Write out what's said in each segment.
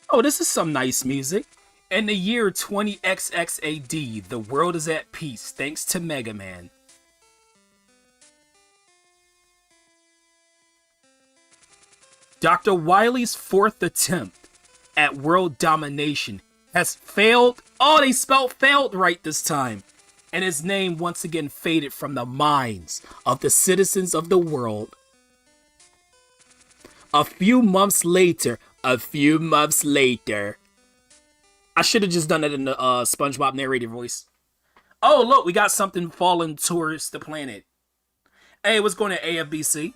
Oh, this is some nice music. In the year 20XX AD, the world is at peace thanks to Mega Man. Dr. Wily's fourth attempt at world domination has failed. Oh, they spelled failed right this time. And his name once again faded from the minds of the citizens of the world. A few months later, I should have just done it in the SpongeBob narrator voice. Oh, look, we got something falling towards the planet. Hey, what's going to AFBC?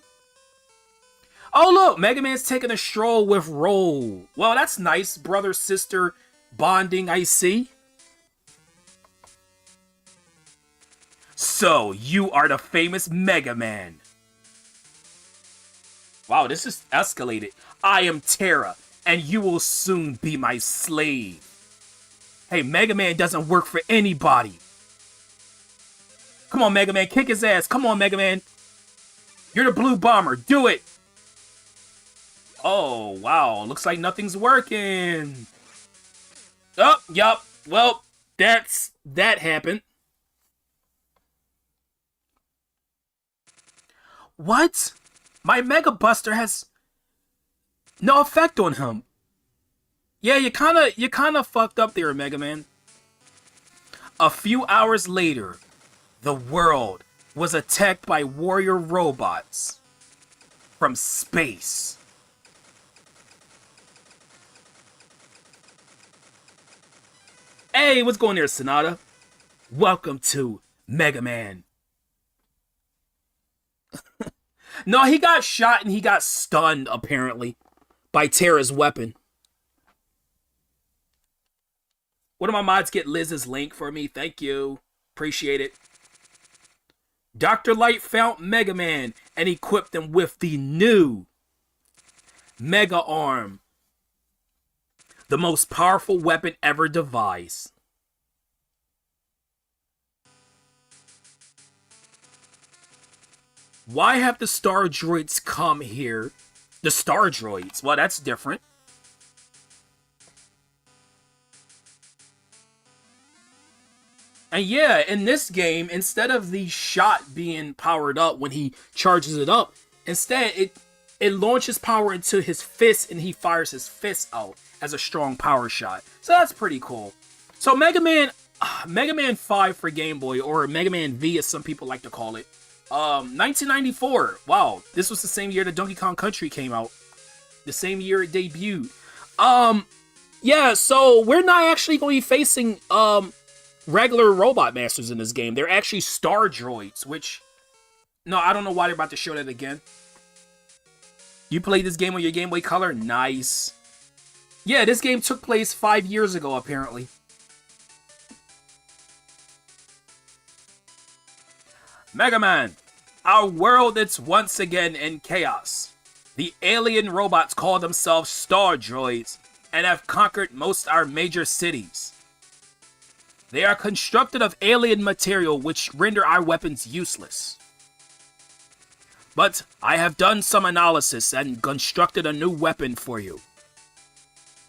Oh, look, Mega Man's taking a stroll with Roll. Well, that's nice. Brother-sister bonding, I see. So, you are the famous Mega Man. Wow, this is escalated. I am Terra, and you will soon be my slave. Hey, Mega Man doesn't work for anybody. Come on, Mega Man, kick his ass. Come on, Mega Man. You're the Blue Bomber. Do it. Oh, wow. Looks like nothing's working. Oh, yup. Well, that happened. What? My Mega Buster has no effect on him. Yeah, you kinda fucked up there, Mega Man. A few hours later, the world was attacked by warrior robots from space. Hey, what's going there, Sonata? Welcome to Mega Man. No, he got shot and he got stunned, apparently, by Terra's weapon. One of my mods get Liz's link for me. Thank you. Appreciate it. Dr. Light found Mega Man and equipped him with the new Mega Arm. The most powerful weapon ever devised. Why have the Star Droids come here? The Star Droids? Well, that's different. And yeah, in this game, instead of the shot being powered up when he charges it up, instead it launches power into his fist and he fires his fist out as a strong power shot. So that's pretty cool. So Mega Man 5 for Game Boy, or Mega Man V as some people like to call it. 1994. Wow, this was the same year that Donkey Kong Country came out. The same year it debuted. Yeah, so we're not actually going to be facing regular robot masters in this game. They're actually Star Droids, which, no, I don't know why they're about to show that again. You played this game on your Game Boy Color? Nice. Yeah, this game took place 5 years ago, apparently. Mega Man, our world is once again in chaos. The alien robots call themselves Star Droids and have conquered most our major cities. They are constructed of alien material which render our weapons useless. But I have done some analysis and constructed a new weapon for you.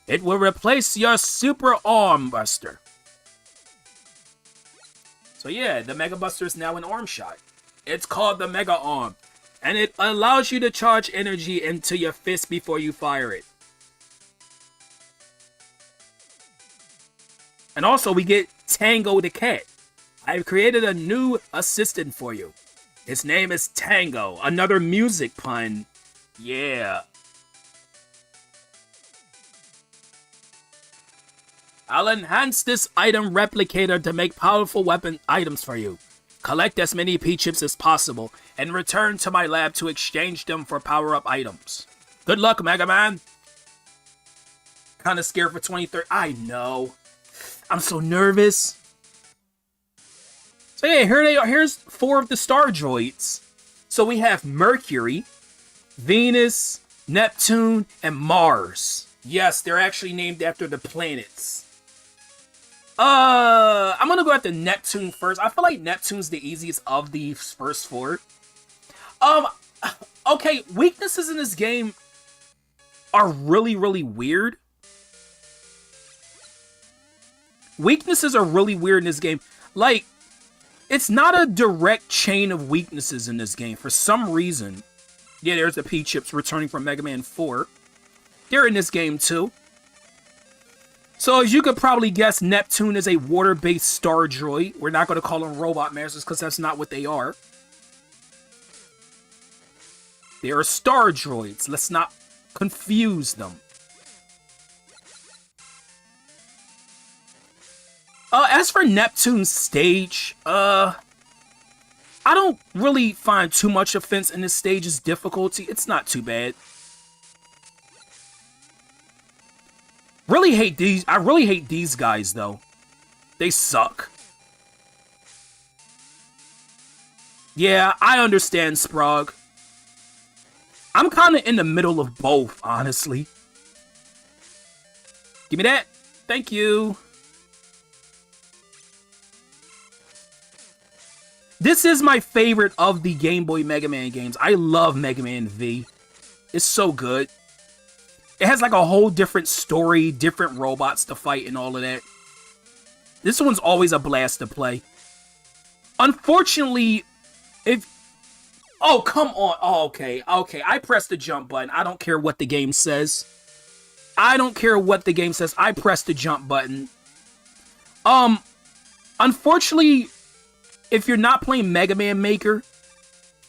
It will replace your Super Arm Buster. So yeah, the Mega Buster is now an arm shot. It's called the Mega Arm, and it allows you to charge energy into your fist before you fire it. And also we get Tango the Cat. I've created a new assistant for you. His name is Tango, another music pun. Yeah. I'll enhance this item replicator to make powerful weapon items for you. Collect as many P-chips as possible and return to my lab to exchange them for power-up items. Good luck, Mega Man. Kinda scared for 2030. I know. I'm so nervous. So yeah, here they are. Here's 4 of the Star Droids. So we have Mercury, Venus, Neptune, and Mars. Yes, they're actually named after the planets. I'm gonna go after Neptune first. I feel like Neptune's the easiest of the first 4. Okay, weaknesses in this game are really, really weird. Weaknesses are really weird in this game. Like, it's not a direct chain of weaknesses in this game for some reason. Yeah, there's the P-Chips returning from Mega Man 4. They're in this game too. So as you could probably guess, Neptune is a water-based star droid. We're not going to call them robot masters because that's not what they are. They are star droids. Let's not confuse them. As for Neptune's stage, I don't really find too much offense in this stage's difficulty. It's not too bad. Really hate these. I really hate these guys though. They suck. Yeah, I understand, Sprague. I'm kind of in the middle of both, honestly. Give me that. Thank you. This is my favorite of the Game Boy Mega Man games. I love Mega Man V. It's so good. It has like a whole different story, different robots to fight and all of that. This one's always a blast to play. Unfortunately, if... Oh, come on. Oh, okay. Okay, I pressed the jump button. I don't care what the game says. I don't care what the game says. I pressed the jump button. Unfortunately, if you're not playing Mega Man Maker,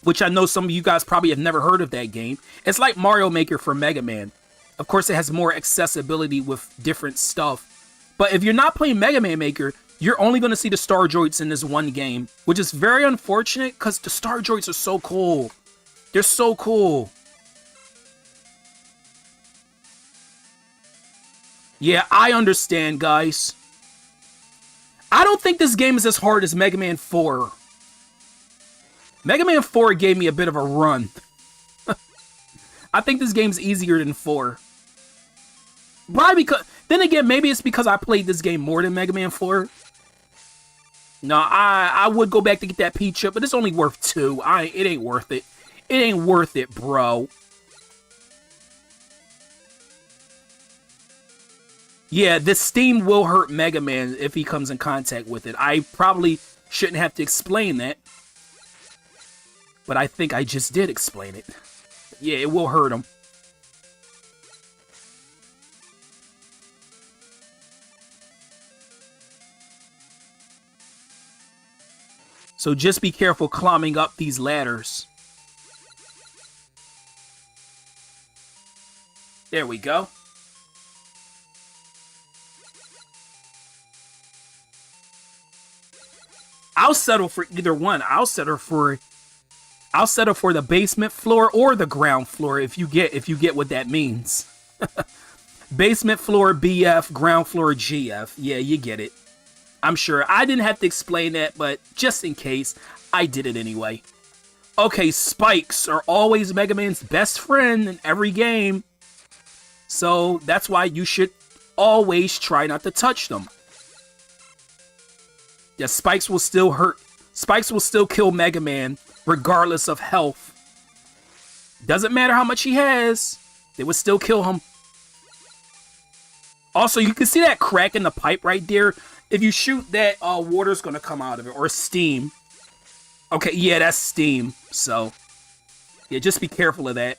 which I know some of you guys probably have never heard of that game, it's like Mario Maker for Mega Man. Of course, it has more accessibility with different stuff. But if you're not playing Mega Man Maker, you're only going to see the Star Droids in this one game, which is very unfortunate because the Star Droids are so cool. They're so cool. Yeah, I understand, guys. I don't think this game is as hard as Mega Man 4. Mega Man 4 gave me a bit of a run. I think this game's easier than 4. Probably because... Then again, maybe it's because I played this game more than Mega Man 4. No, I would go back to get that P-Chip, but it's only worth 2. It ain't worth it. It ain't worth it, bro. Yeah, this steam will hurt Mega Man if he comes in contact with it. I probably shouldn't have to explain that. But I think I just did explain it. Yeah, it will hurt him. So just be careful climbing up these ladders. There we go. I'll settle for either one. I'll settle for the basement floor or the ground floor if you get what that means. Basement floor BF, ground floor GF. Yeah, you get it. I'm sure I didn't have to explain that, but just in case, I did it anyway. Okay, spikes are always Mega Man's best friend in every game. So that's why you should always try not to touch them. Yeah, spikes will still hurt. Spikes will still kill Mega Man, regardless of health. Doesn't matter how much he has, they would still kill him. Also, you can see that crack in the pipe right there. If you shoot that, water's gonna come out of it, or steam. Okay, yeah, that's steam, so... yeah, just be careful of that.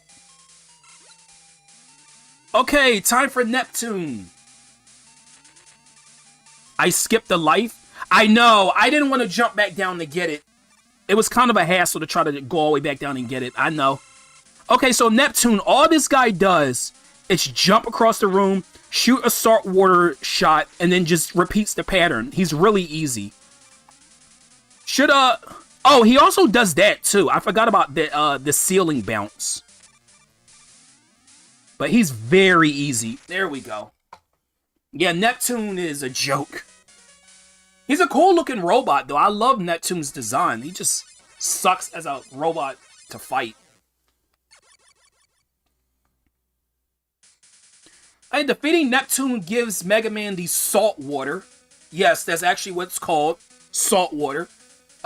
Okay, time for Neptune. I skipped the life. I know, I didn't want to jump back down to get it. It was kind of a hassle to try to go all the way back down and get it, I know. Okay, so Neptune, all this guy does is jump across the room, shoot a salt water shot, and then just repeats the pattern. He's really easy. Oh, he also does that too. I forgot about the ceiling bounce. But he's very easy. There we go. Yeah, Neptune is a joke. He's a cool looking robot though. I love Neptune's design. He just sucks as a robot to fight. And defeating Neptune gives Mega Man the salt water. Yes, that's actually what it's called. Salt water.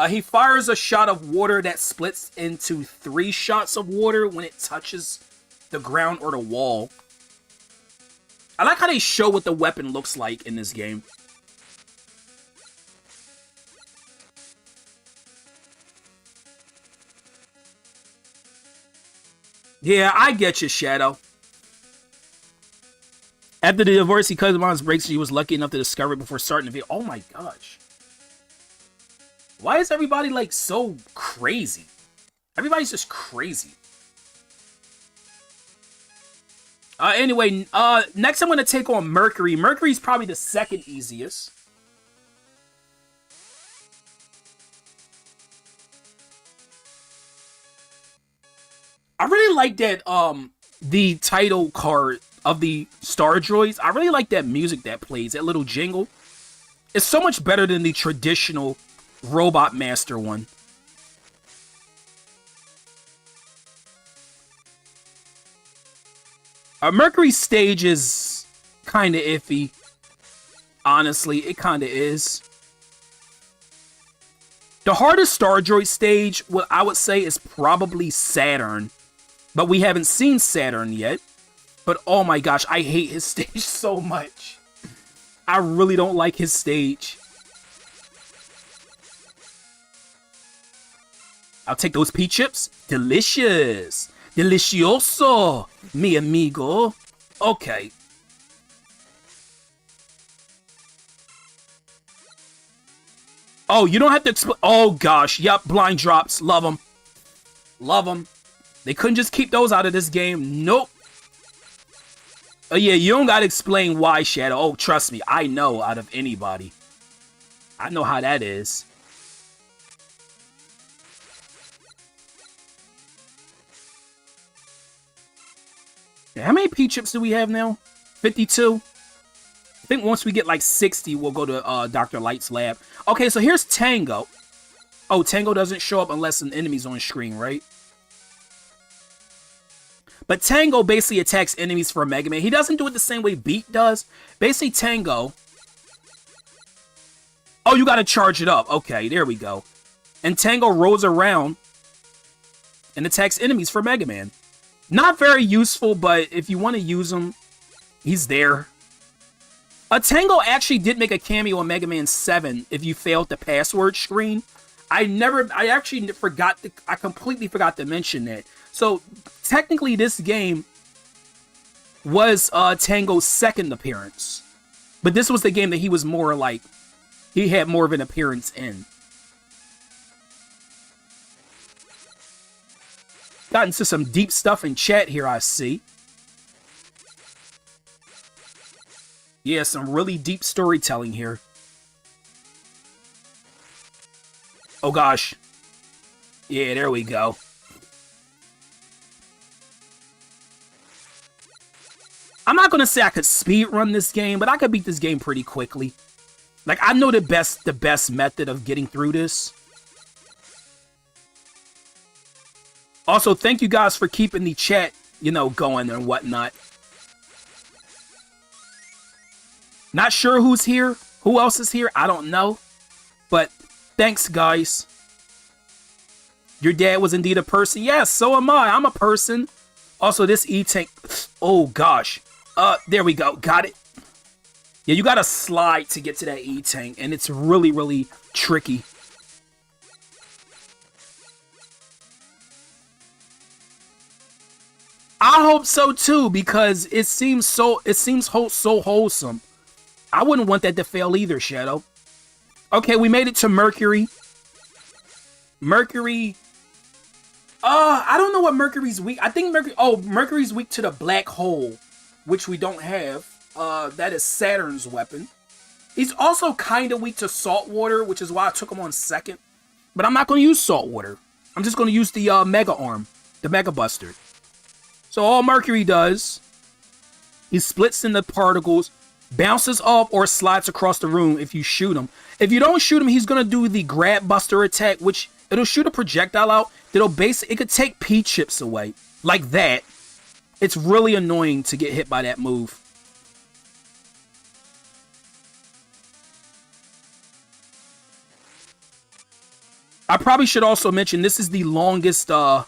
He fires a shot of water that splits into 3 shots of water when it touches the ground or the wall. I like how they show what the weapon looks like in this game. Yeah, I get you, Shadow. After the divorce, he cut his mom's breaks. She was lucky enough to discover it before starting the video. Oh my gosh. Why is everybody, like, so crazy? Everybody's just crazy. Anyway, next I'm going to take on Mercury. Mercury's probably the second easiest. I really like that, the title card of the Star Droids. I really like that music that plays, that little jingle. It's so much better than the traditional Robot Master one. Mercury's stage is kind of iffy. Honestly, it kind of is. The hardest Star Droid stage, what I would say, is probably Saturn. But we haven't seen Saturn yet. But oh my gosh, I hate his stage so much. I really don't like his stage. I'll take those pea chips. Delicious. Delicioso, mi amigo. Okay. Oh, you don't have to explain. Oh gosh, yep, blind drops. Love them. Love them. They couldn't just keep those out of this game. Nope. Oh yeah, you don't gotta explain why, Shadow. Oh, trust me, I know out of anybody. I know how that is. How many pea chips do we have now? 52? I think once we get like 60, we'll go to Dr. Light's lab. Okay, so here's Tango. Oh, Tango doesn't show up unless an enemy's on screen, right? But Tango basically attacks enemies for Mega Man. He doesn't do it the same way Beat does. Basically, Tango... Oh, you gotta charge it up. Okay, there we go. And Tango rolls around and attacks enemies for Mega Man. Not very useful, but if you want to use him, he's there. Tango actually did make a cameo in Mega Man 7 if you failed the password screen. I completely forgot to mention that. So, technically this game was Tango's second appearance. But this was the game that he was more like, he had more of an appearance in. Got into some deep stuff in chat here, I see. Yeah, some really deep storytelling here. Oh gosh. Yeah, there we go. I'm not gonna say I could speedrun this game, but I could beat this game pretty quickly. Like, I know the best method of getting through this. Also, thank you guys for keeping the chat, you know, going and whatnot. Not sure who's here. Who else is here? I don't know. But thanks, guys. Your dad was indeed a person. Yes, so am I. I'm a person. Also, this E-Tank... Oh, gosh. There we go. Got it. Yeah, you gotta slide to get to that E-Tank, and it's really, really tricky. I hope so too, because it seems so wholesome. I wouldn't want that to fail either, Shadow. Okay, we made it to Mercury. Mercury. I don't know what Mercury's weak. I think Mercury's weak to the black hole, which we don't have. That is Saturn's weapon. He's also kind of weak to salt water, which is why I took him on second. But I'm not going to use salt water. I'm just going to use the Mega Arm, the Mega Buster. So all Mercury does, he splits into particles, bounces off or slides across the room if you shoot him. If you don't shoot him, he's going to do the Grab Buster attack, which it'll shoot a projectile out that'll it could take pea chips away. Like that. It's really annoying to get hit by that move. I probably should also mention this is the longest of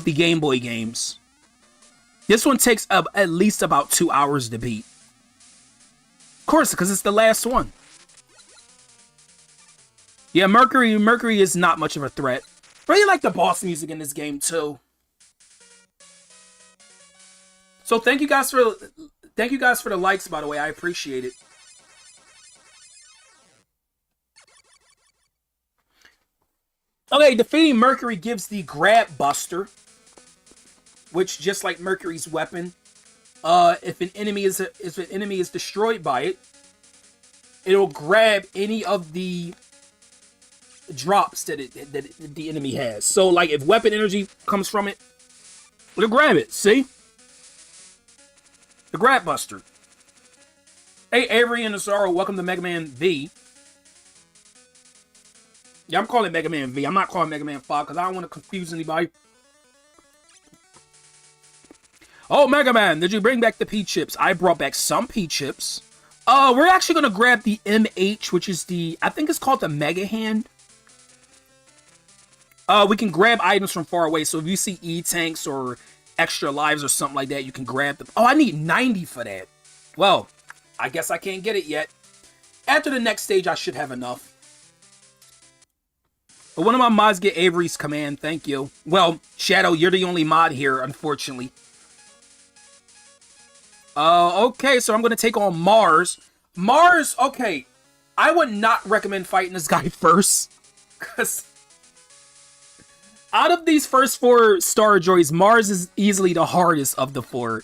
the Game Boy games. This one takes at least about 2 hours to beat. Of course, because it's the last one. Yeah, Mercury is not much of a threat. Really like the boss music in this game, too. So thank you guys for the likes, by the way. I appreciate it. Okay, defeating Mercury gives the Grab Buster, which just like Mercury's weapon, if an enemy is destroyed by it, it'll grab any of the drops that the enemy has. So like if weapon energy comes from it, it'll grab it. See? The Grab Buster. Hey, Avery and Azaro, welcome to Mega Man V. Yeah, I'm calling it Mega Man V. I'm not calling Mega Man 5 because I don't want to confuse anybody. Oh, Mega Man, did you bring back the P-Chips? I brought back some P-Chips. We're actually going to grab the MH, which is I think it's called the Mega Hand. We can grab items from far away. So if you see E-Tanks or extra lives or something like that, you can grab them. Oh, I need 90 for that. Well, I guess I can't get it yet. After the next stage, I should have enough. But one of my mods get Avery's command. Thank you. Well, Shadow, you're the only mod here, unfortunately. Okay, so I'm going to take on Mars. Mars, okay. I would not recommend fighting this guy first. Because out of these first 4 Star Droids, Mars is easily the hardest of the 4.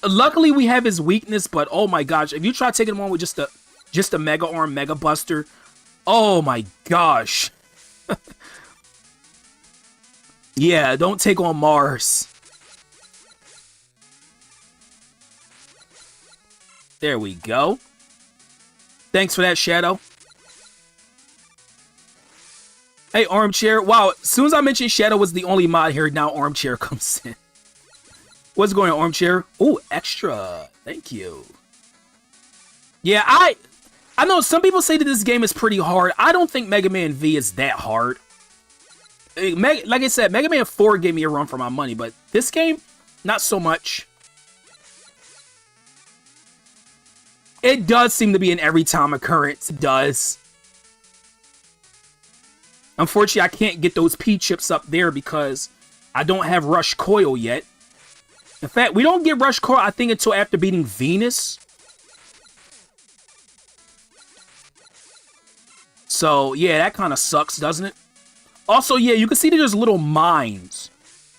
Luckily, we have his weakness, but oh my gosh. If you try taking him on with just a Mega Arm, Mega Buster, oh my gosh. Yeah, don't take on Mars. There we go. Thanks for that, Shadow. Hey, Armchair. Wow, as soon as I mentioned Shadow was the only mod here, now Armchair comes in. What's going on, Armchair? Oh, extra. Thank you. Yeah, I know some people say that this game is pretty hard. I don't think Mega Man V is that hard. Like I said, Mega Man 4 gave me a run for my money, but this game, not so much. It does seem to be an every time occurrence. It does. Unfortunately, I can't get those P-Chips up there because I don't have Rush Coil yet. In fact, we don't get Rush Coil, I think, until after beating Venus. So, yeah, that kind of sucks, doesn't it? Also, yeah, you can see that there's little mines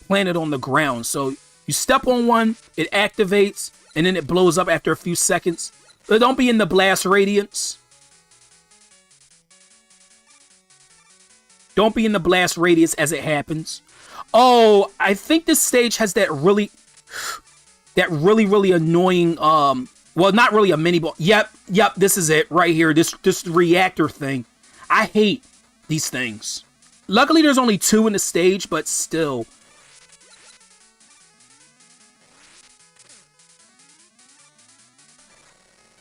planted on the ground. So, you step on one, it activates, and then it blows up after a few seconds. But don't be in the blast radiance. Don't be in the blast radius as it happens. Oh, I think this stage has that really annoying, well, not really a mini ball. Yep, this is it right here. This reactor thing. I hate these things. Luckily, there's only 2 in the stage, but still.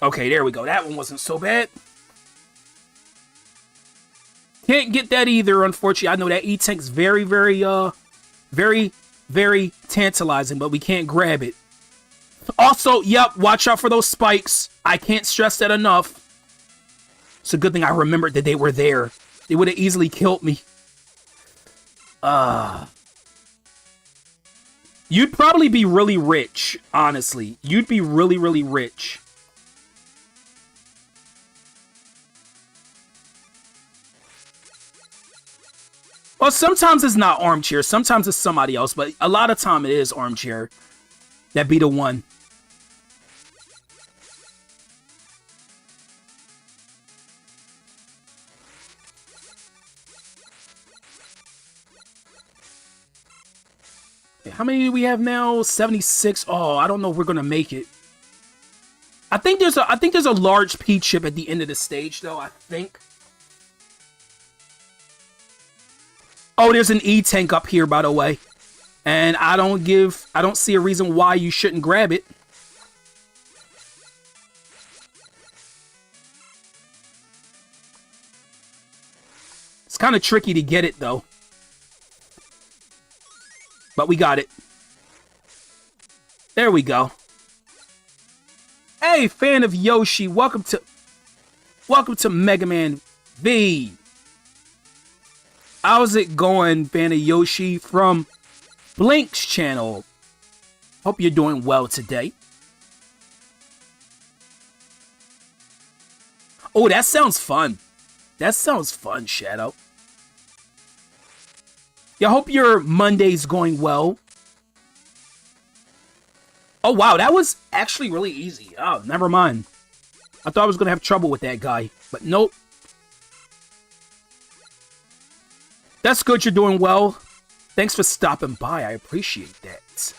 Okay, there we go. That one wasn't so bad. Can't get that either, unfortunately. I know that E-Tank's very, very tantalizing, but we can't grab it. Also, yep, watch out for those spikes. I can't stress that enough. It's a good thing I remembered that they were there. They would have easily killed me. You'd probably be really rich, honestly. You'd be really, really rich. Well, sometimes it's not Armchair. Sometimes it's somebody else. But a lot of time it is Armchair. That be the one. How many do we have now? 76. Oh, I don't know if we're gonna make it. I think there's a large P chip at the end of the stage, though. I think. Oh, there's an E-Tank up here, by the way. And I don't see a reason why you shouldn't grab it. It's kind of tricky to get it, though. But we got it. There we go. Hey, fan of Yoshi, welcome to Mega Man V. How's it going, fan of Yoshi from Blink's channel? Hope you're doing well today. Oh, that sounds fun. That sounds fun, Shadow. Yeah, I hope your Monday's going well. Oh, wow, that was actually really easy. Oh, never mind. I thought I was going to have trouble with that guy, but nope. That's good you're doing well. Thanks for stopping by. I appreciate that.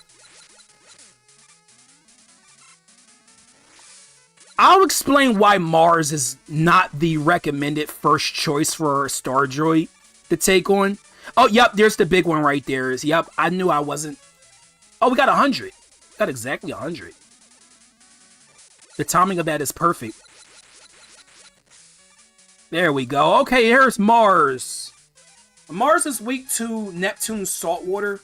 I'll explain why Mars is not the recommended first choice for a Star Droid to take on. Oh, yep, there's the big one right there. Yep, I knew I wasn't. Oh, we got 100. Got exactly 100. The timing of that is perfect. There we go. Okay, here's Mars. Mars is weak to Neptune's saltwater,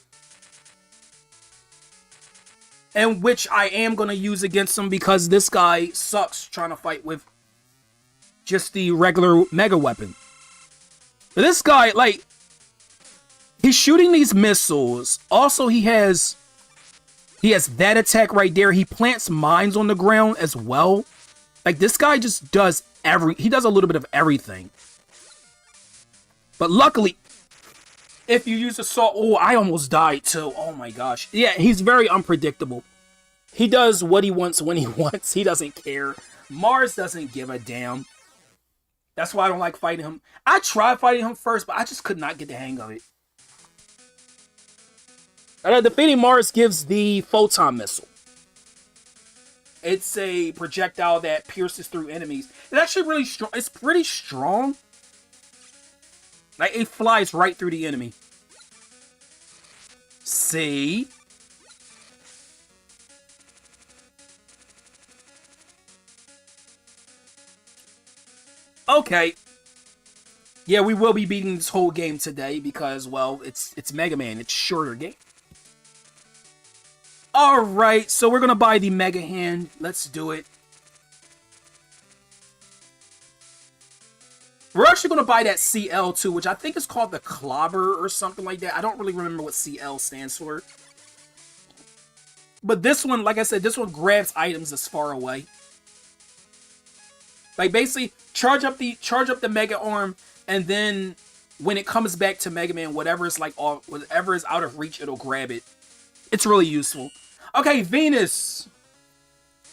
and which I am going to use against him because this guy sucks trying to fight with just the regular mega weapon. But this guy, like, he's shooting these missiles. Also, he has that attack right there. He plants mines on the ground as well. Like, this guy just does he does a little bit of everything. But luckily, if you use assault, oh, I almost died too. Oh my gosh. Yeah, he's very unpredictable. He does what he wants when he wants. He doesn't care. Mars doesn't give a damn. That's why I don't like fighting him. I tried fighting him first, but I just could not get the hang of it. Defeating Mars gives the photon missile. It's a projectile that pierces through enemies. It's actually really strong. It's pretty strong. Like, it flies right through the enemy. See? Okay. Yeah, we will be beating this whole game today because, well, it's Mega Man. It's a shorter game. Alright, so we're going to buy the Mega Hand. Let's do it. We're actually going to buy that CL too, which I think is called the Clobber or something like that. I don't really remember what CL stands for. But this one, like I said, this one grabs items as far away. Like, basically, charge up the Mega Arm, and then when it comes back to Mega Man, whatever is out of reach, it'll grab it. It's really useful. Okay, Venus.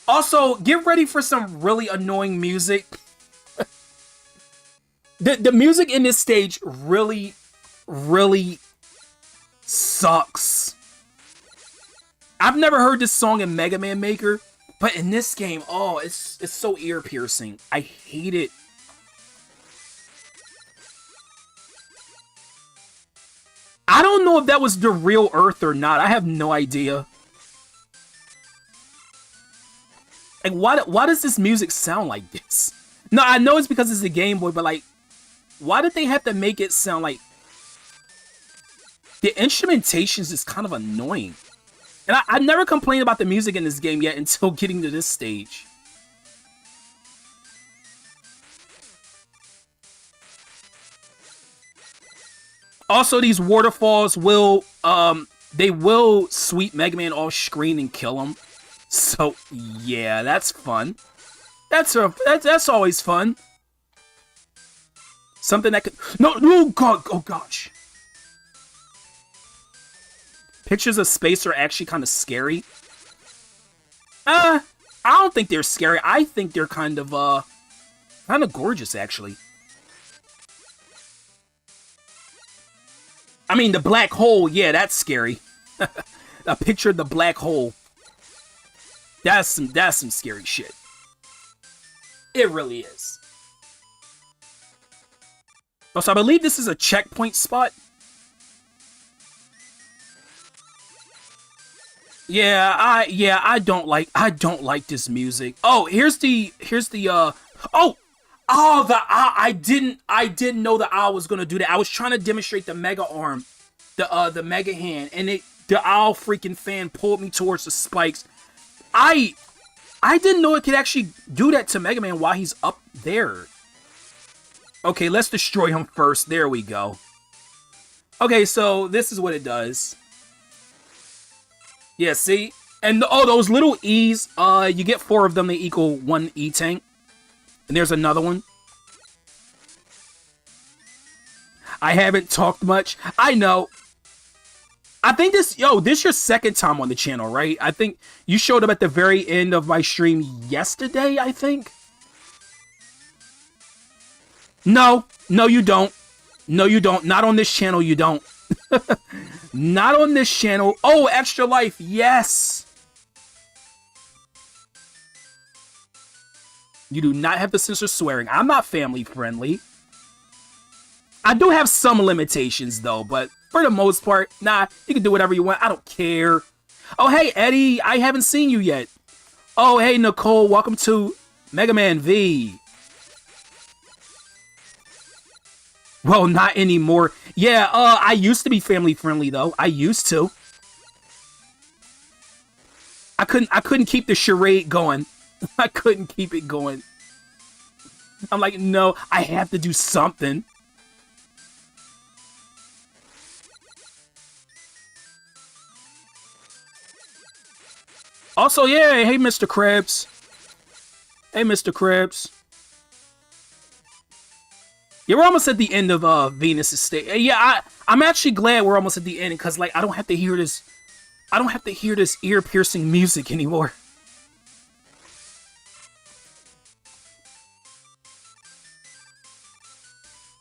Also, get ready for some really annoying music. The music in this stage really, really sucks. I've never heard this song in Mega Man Maker, but in this game, oh, it's so ear-piercing. I hate it. I don't know if that was the real Earth or not. I have no idea. Like, why does this music sound like this? No, I know it's because it's a Game Boy, but like, why did they have to make it sound like... The instrumentations is kind of annoying. And I never complained about the music in this game yet until getting to this stage. Also, these waterfalls will, they will sweep Mega Man off screen and kill him. So, yeah, that's fun. That's always fun. Something that could... No, God, oh gosh. Pictures of space are actually kind of scary. I don't think they're scary. I think they're kind of gorgeous, actually. I mean, the black hole, yeah, that's scary. A picture of the black hole. That's some scary shit. It really is. Oh, so I believe this is a checkpoint spot. Yeah, I don't like this music. Oh, here's the I didn't know the owl was gonna do that. I was trying to demonstrate the Mega Arm, the Mega Hand, and the owl freaking fan pulled me towards the spikes. I didn't know it could actually do that to Mega Man while he's up there. Okay, let's destroy him first. There we go. Okay, so this is what it does. Yeah, see? And oh, those little E's, you get 4 of them, they equal 1 E-tank. And there's another one. I haven't talked much. I know. I think this your second time on the channel, right? I think you showed up at the very end of my stream yesterday, I think. No, you don't. No, you don't. Not on this channel, you don't. Not on this channel. Oh, Extra Life, yes. You do not have to censor swearing. I'm not family friendly. I do have some limitations, though, but for the most part, nah, you can do whatever you want. I don't care. Oh, hey, Eddie, I haven't seen you yet. Oh, hey, Nicole, welcome to Mega Man V. Well, not anymore. Yeah, I used to be family friendly, though. I used to. I couldn't keep the charade going. I couldn't keep it going. I'm like, no, I have to do something. Also, yeah, hey, Mr. Krabs. Hey, Mr. Krabs. Yeah, we're almost at the end of Venus's state. Yeah, I'm actually glad we're almost at the end because, like, I don't have to hear this. I don't have to hear this ear-piercing music anymore.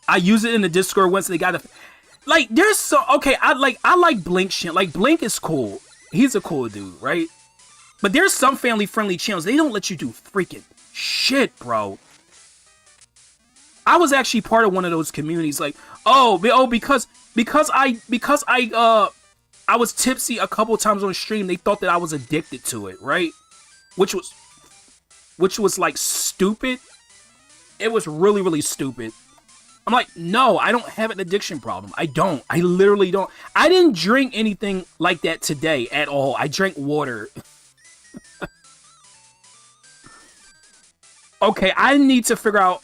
I use it in the Discord once they got a like. There's so okay. I like Blink shit. Like Blink is cool. He's a cool dude, right? But there's some family-friendly channels. They don't let you do freaking shit, bro. I was actually part of one of those communities. Like, because I was tipsy a couple times on stream. They thought that I was addicted to it, right? Which was like stupid. It was really, really stupid. I'm like, no, I don't have an addiction problem. I don't. I literally don't. I didn't drink anything like that today at all. I drank water. Okay, I need to figure out.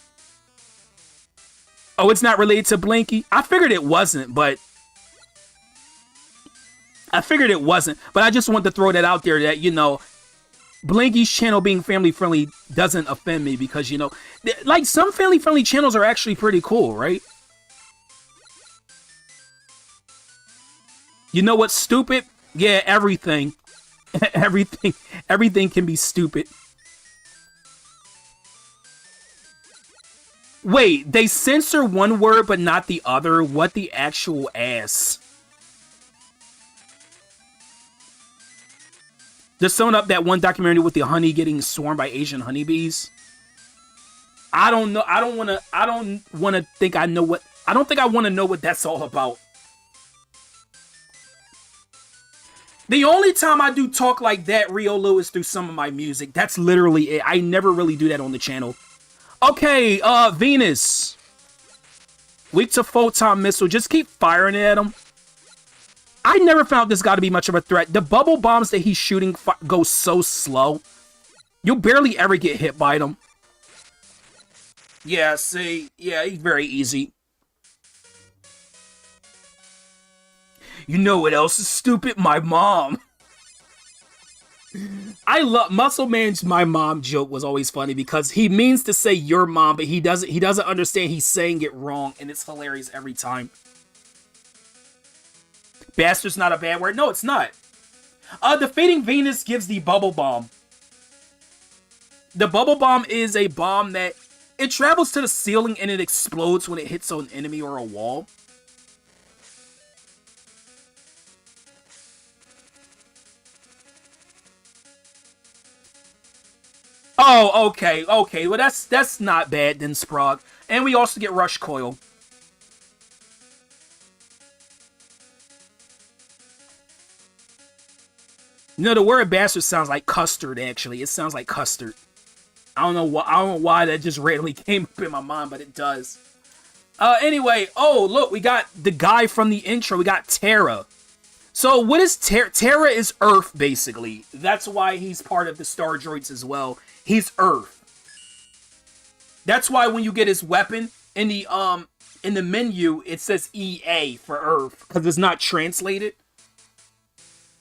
Oh, it's not related to Blinky? I figured it wasn't, but I just wanted to throw that out there that, you know, Blinky's channel being family friendly doesn't offend me because, you know, like some family friendly channels are actually pretty cool, right? You know what's stupid? Yeah, everything. Everything can be stupid. Wait, they censor one word but not the other? What the actual ass? Just sewing up that one documentary with the honey getting swarmed by Asian honeybees. I don't know. I don't want to think I know what. I don't think I want to know what that's all about. The only time I do talk like that, Riolu, is through some of my music. That's literally it. I never really do that on the channel. Okay, Venus. Weak to photon missile. Just keep firing at him. I never found this guy to be much of a threat. The bubble bombs that he's shooting go so slow. You'll barely ever get hit by them. Yeah, see? Yeah, he's very easy. You know what else is stupid? My mom. I love Muscle Man's "my mom" joke was always funny because he means to say your mom, but he doesn't understand he's saying it wrong, and it's hilarious every time. Bastard's not a bad word. No, it's not. Defeating Venus gives the bubble bomb. The bubble bomb is a bomb that it travels to the ceiling and it explodes when it hits an enemy or a wall. Oh, okay, okay. Well, that's not bad then, Sprague. And we also get Rush Coil. You know, the word bastard sounds like custard, actually. It sounds like custard. I don't know why that just randomly came up in my mind, but it does. Anyway, oh, look, we got the guy from the intro. We got Terra. So what is Terra? Terra is Earth, basically. That's why he's part of the Star Droids as well. He's Earth. That's why when you get his weapon in the menu, it says EA for Earth because it's not translated.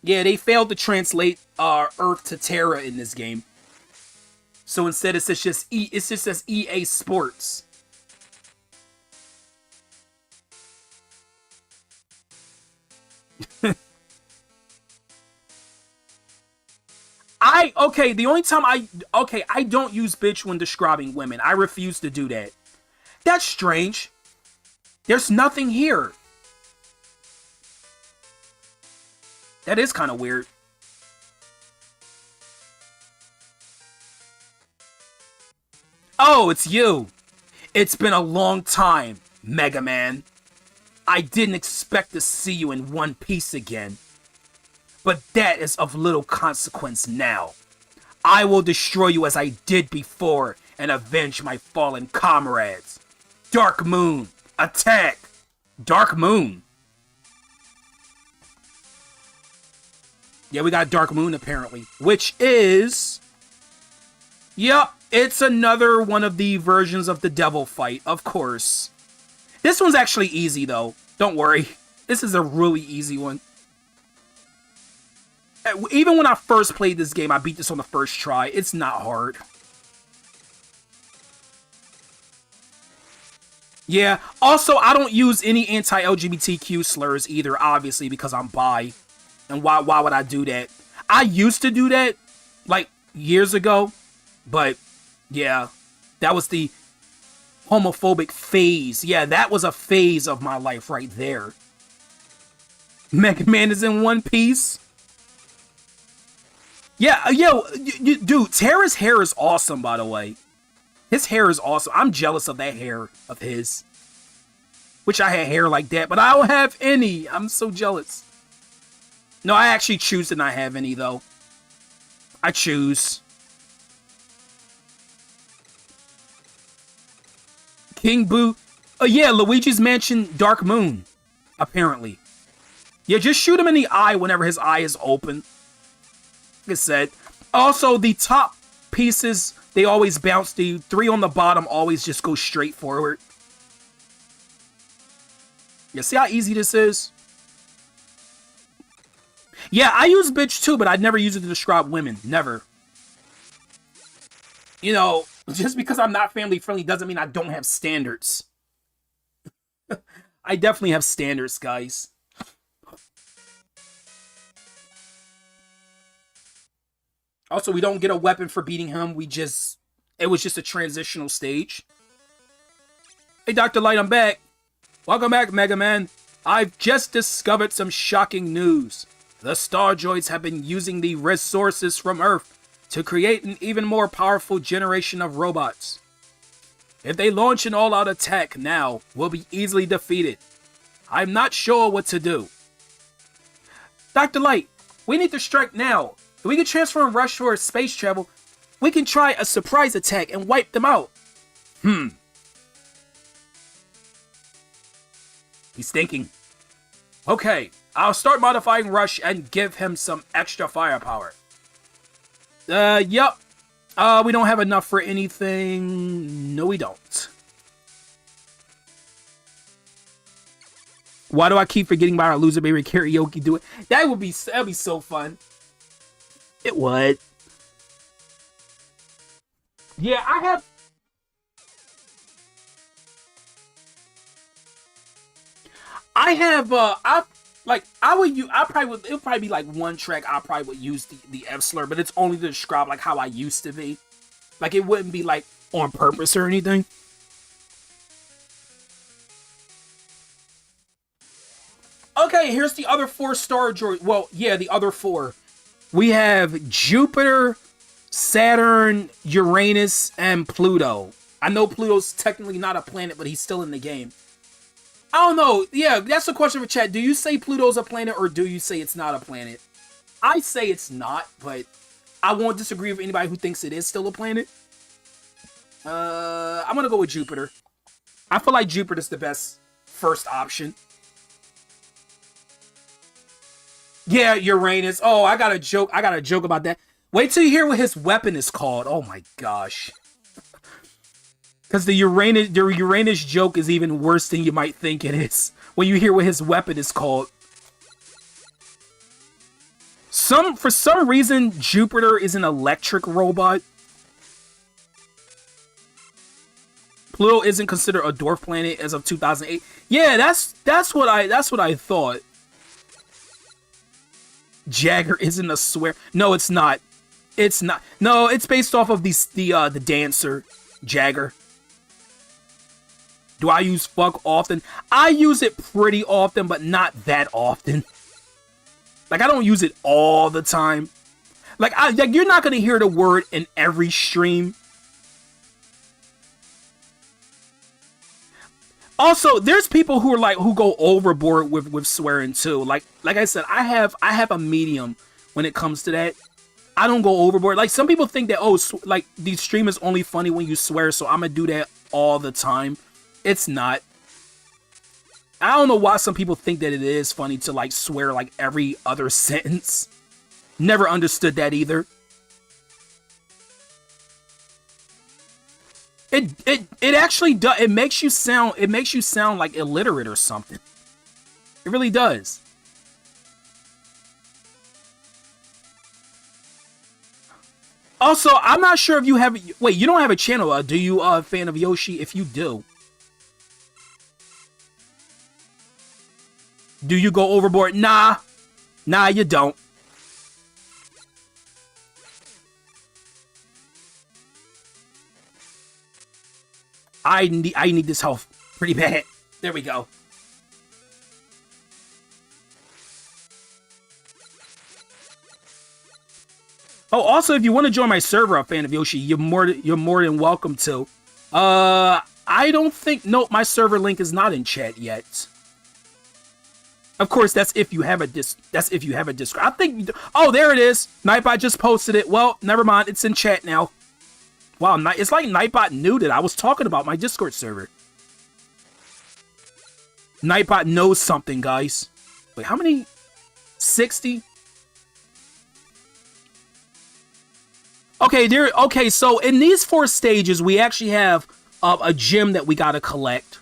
Yeah, they failed to translate Earth to Terra in this game. So instead, it's just it's just as EA Sports. The only time I don't use bitch when describing women. I refuse to do that. That's strange. There's nothing here. That is kind of weird. Oh, it's you. It's been a long time, Mega Man. I didn't expect to see you in one piece again. But that is of little consequence now. I will destroy you as I did before and avenge my fallen comrades. Dark Moon, attack! Dark Moon. Yeah, we got Dark Moon apparently, which is... Yep, it's another one of the versions of the Devil Fight, of course. This one's actually easy though, don't worry. This is a really easy one. Even when I first played this game, I beat this on the first try. It's not hard. Yeah, also, I don't use any anti-LGBTQ slurs either, obviously, because I'm bi. And why would I do that? I used to do that, like, years ago. But, yeah, that was the homophobic phase. Yeah, that was a phase of my life right there. Mega Man is in one piece. Yeah, yo, dude, Terra's hair is awesome, by the way. His hair is awesome. I'm jealous of that hair of his. Wish I had hair like that, but I don't have any. I'm so jealous. No, I actually choose to not have any, though. I choose. King Boo. Oh, yeah, Luigi's Mansion Dark Moon. Apparently. Yeah, just shoot him in the eye whenever his eye is open. Like I said. Also, the top pieces, they always bounce. The 3 on the bottom always just go straight forward. Yeah, see how easy this is? Yeah, I use bitch too, but I'd never use it to describe women. Never. You know, just because I'm not family friendly doesn't mean I don't have standards. I definitely have standards, guys. Also, we don't get a weapon for beating him. It was just a transitional stage. Hey, Dr. Light, I'm back. Welcome back, Mega Man. I've just discovered some shocking news. The Star Droids have been using the resources from Earth to create an even more powerful generation of robots. If they launch an all-out attack now, we'll be easily defeated. I'm not sure what to do. Dr. Light, we need to strike now. If we can transfer and rush for space travel, we can try a surprise attack and wipe them out. He's thinking. Okay, I'll start modifying Rush and give him some extra firepower. Yup. We don't have enough for anything. No, we don't. Why do I keep forgetting about our loser baby karaoke? Do it. That'd be so fun. It would. Yeah, it would probably be like one track I probably would use the F slur, but it's only to describe like how I used to be. Like it wouldn't be like on purpose or anything. Okay, here's the other 4 star droids. Well, yeah, the other 4. We have Jupiter, Saturn, Uranus, and Pluto. I know Pluto's technically not a planet, but he's still in the game. I don't know. Yeah, that's a question for chat. Do you say Pluto's a planet or do you say it's not a planet? I say it's not, but I won't disagree with anybody who thinks it is still a planet. I'm gonna go with Jupiter. I feel like Jupiter's the best first option. Yeah, Uranus. Oh, I got a joke about that. Wait till you hear what his weapon is called. Oh my gosh. Because the Uranus joke is even worse than you might think it is when you hear what his weapon is called. For some reason, Jupiter is an electric robot. Pluto isn't considered a dwarf planet as of 2008. Yeah, that's what I thought. Jagger isn't a swear. No, it's not. It's not. No, it's based off of the dancer Jagger. Do I use fuck often? I use it pretty often, but not that often. Like, I don't use it all the time. Like you're not gonna hear the word in every stream. Also, there's people who go overboard with swearing too. Like I said, I have a medium when it comes to that. I don't go overboard. Like, some people think that, oh, like, these stream is only funny when you swear, so I'm gonna do that all the time. It's not. I don't know why some people think that it is funny to, like, swear like every other sentence. Never understood that either. It actually does. It makes you sound like illiterate or something. It really does. Also, I'm not sure if you have. Wait, you don't have a channel? Do you? Fan of Yoshi? If you do, do you go overboard? Nah, you don't. I need this health pretty bad. There we go. Oh, also, if you want to join my server, a fan of Yoshi, you're more than welcome to. I don't think. Nope, my server link is not in chat yet. Of course, that's if you have a Discord. I think. Oh, there it is. Nightbot just posted it. Well, never mind. It's in chat now. Wow, it's like Nightbot knew that I was talking about my Discord server. Nightbot knows something, guys. Wait, how many? 60? Okay, so in these 4 stages, we actually have a gem that we gotta collect.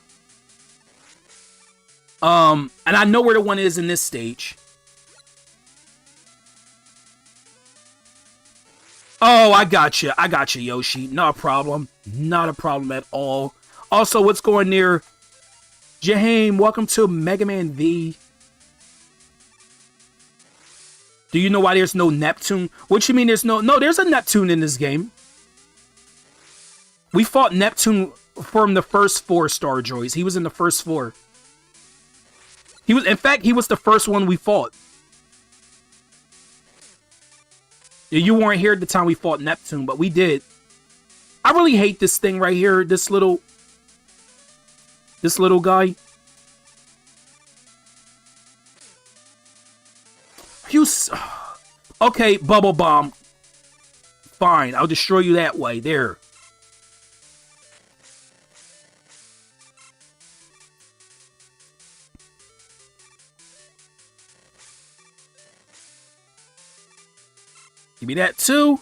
And I know where the one is in this stage. Oh, I got you, Yoshi. Not a problem. Not a problem at all. Also, what's going near? Jaheim, welcome to Mega Man V. Do you know why there's no Neptune? What you mean there's no... No, there's a Neptune in this game. We fought Neptune from the first 4 Star Droids. He was in the first 4. In fact, he was the first one we fought. You weren't here at the time we fought Neptune, but we did. I really hate this thing right here. This little guy. Okay, Bubble Bomb. Fine, I'll destroy you that way. There. Give me that too.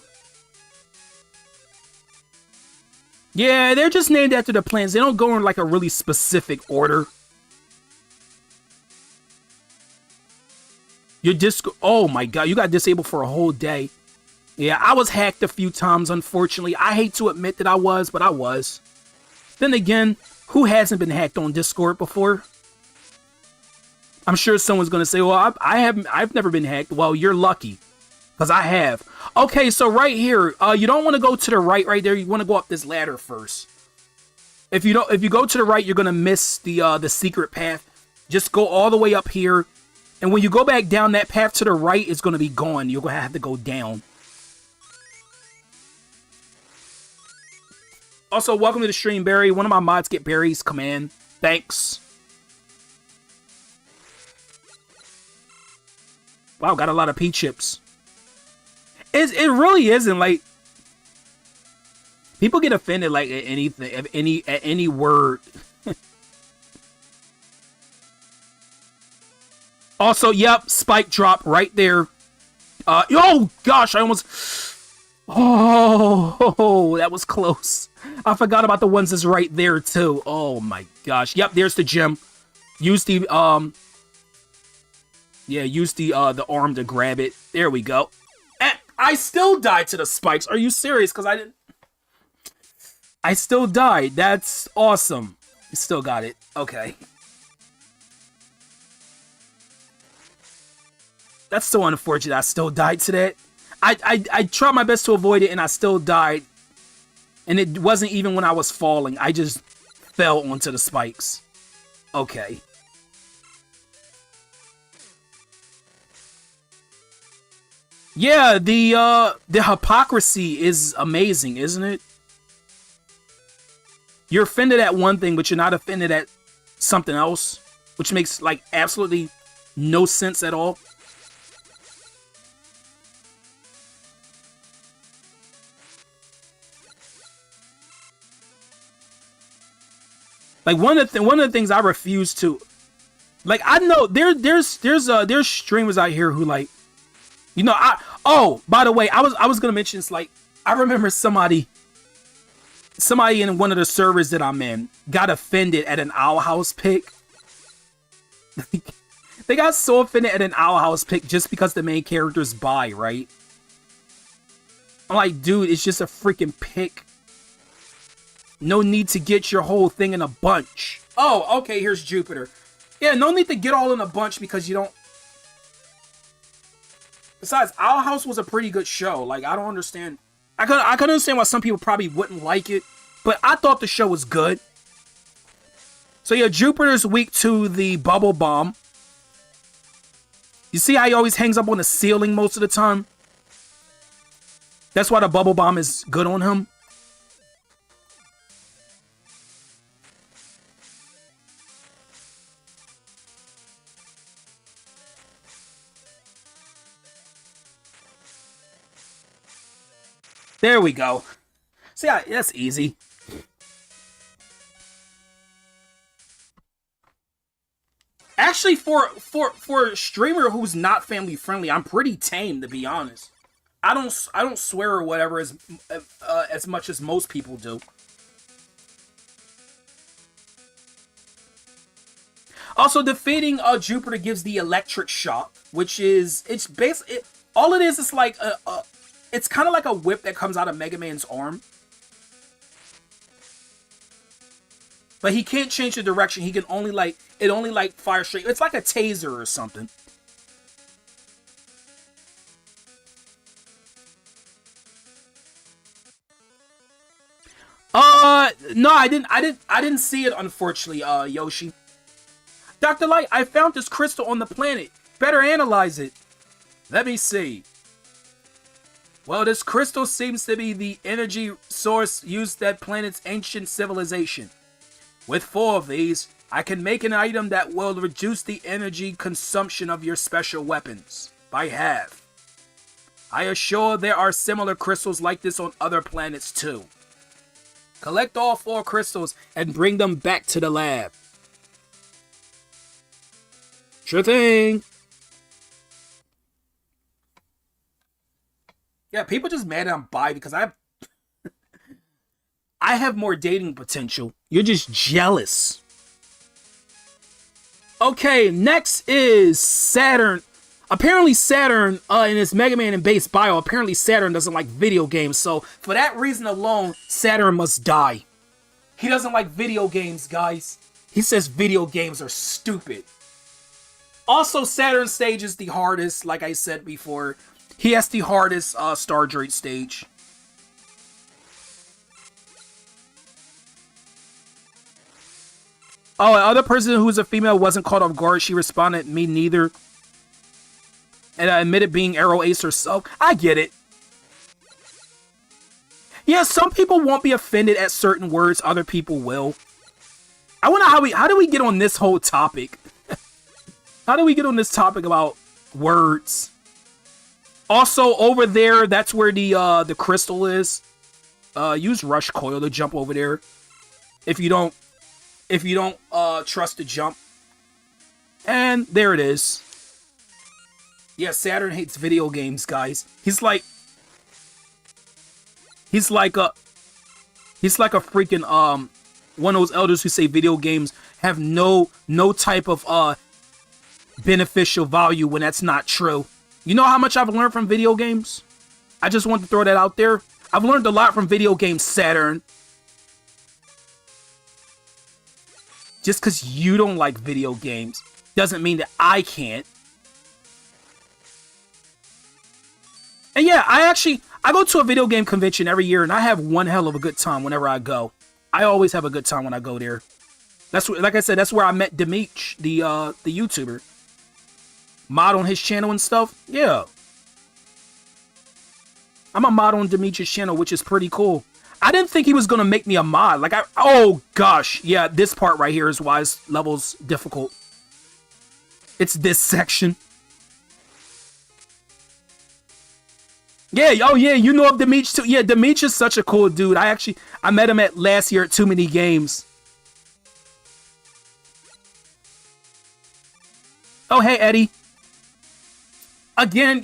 Yeah, they're just named after the planets. They don't go in like a really specific order. Your disc. Oh my god, you got disabled for a whole day. Yeah, I was hacked a few times, unfortunately. I hate to admit that I was, but I was. Then again, who hasn't been hacked on Discord before? I'm sure someone's gonna say, well, I've never been hacked. Well, you're lucky. Because I have. Okay, so right here, you don't want to go to the right there. You want to go up this ladder first. If you go to the right, you're gonna miss the secret path. Just go all the way up here, and when you go back down, that path to the right is gonna be gone. You're gonna have to go down. Also, welcome to the stream, Barry. One of my mods get Barry's command. Thanks. Wow, got a lot of P chips. It really isn't like people get offended like at anything, at any word. Also, yep, spike drop right there. Oh gosh, I almost. Oh, that was close. I forgot about the ones that's right there too. Oh my gosh. Yep, there's the gem. Use the Yeah, use the arm to grab it. There we go. And I still died to the spikes. Are you serious? Because I didn't. I still died. That's awesome. You still got it. Okay. That's so unfortunate. I still died to that. I tried my best to avoid it, and I still died. And it wasn't even when I was falling. I just fell onto the spikes. Okay. Yeah, the hypocrisy is amazing, isn't it? You're offended at one thing, but you're not offended at something else, which makes like absolutely no sense at all. Like one of the things I refuse to, like I know there's streamers out here who like, you know, oh, by the way, I was gonna mention it's like I remember somebody in one of the servers that I'm in got offended at an Owl House pick. They got so offended at an Owl House pick just because the main character's bi, right? I'm like, dude, it's just a freaking pick. No need to get your whole thing in a bunch. Oh, okay, here's Jupiter. Yeah, no need to get all in a bunch because you don't... Besides, Owl House was a pretty good show. Like, I don't understand. I could understand why some people probably wouldn't like it, but I thought the show was good. So yeah, Jupiter's weak to the bubble bomb. You see how he always hangs up on the ceiling most of the time? That's why the bubble bomb is good on him. There we go. See, yeah, that's easy. Actually, for a streamer who's not family friendly, I'm pretty tame, to be honest. I don't swear or whatever as much as most people do. Also, defeating Jupiter gives the electric shock, which is all it is like it's kind of like a whip that comes out of Mega Man's arm. But he can't change the direction. He can only only fire straight. It's like a taser or something. No, I didn't see it, unfortunately, Yoshi. Dr. Light, I found this crystal on the planet. Better analyze it. Let me see. Well, this crystal seems to be the energy source used at planet's ancient civilization. With 4 of these, I can make an item that will reduce the energy consumption of your special weapons by half. I assure there are similar crystals like this on other planets too. Collect all 4 crystals and bring them back to the lab. Sure thing. Yeah, people just mad I'm bi because I have more dating potential. You're just jealous. Okay, next is Saturn. Apparently Saturn, in his Mega Man and base bio, apparently Saturn doesn't like video games. So for that reason alone, Saturn must die. He doesn't like video games, guys. He says video games are stupid. Also, Saturn stage is the hardest, like I said before. He has the hardest Star Droid stage. Oh, another person who's a female wasn't caught off guard. She responded, me neither. And I admitted being Arrow Ace herself. I get it. Yeah, some people won't be offended at certain words. Other people will. I wonder how do we get on this whole topic? How do we get on this topic about words? Also, over there, that's where the crystal is. Use Rush Coil to jump over there. If you don't trust the jump. And there it is. Yeah, Saturn hates video games, guys. He's like a freaking one of those elders who say video games have no type of beneficial value when that's not true. You know how much I've learned from video games? I just want to throw that out there. I've learned a lot from video game Saturn. Just because you don't like video games doesn't mean that I can't. And yeah, I go to a video game convention every year, and I have one hell of a good time whenever I go. I always have a good time when I go there. That's like I said, that's where I met Demeech, the YouTuber. Mod on his channel and stuff. Yeah. I'm a mod on Demeech's channel, which is pretty cool. I didn't think he was gonna make me a mod. Like oh gosh, yeah, this part right here is why this level's difficult. It's this section. Yeah, oh yeah, you know of Demeech too. Yeah, Demeech is such a cool dude. I met him at last year at Too Many Games. Oh hey Eddie. Again,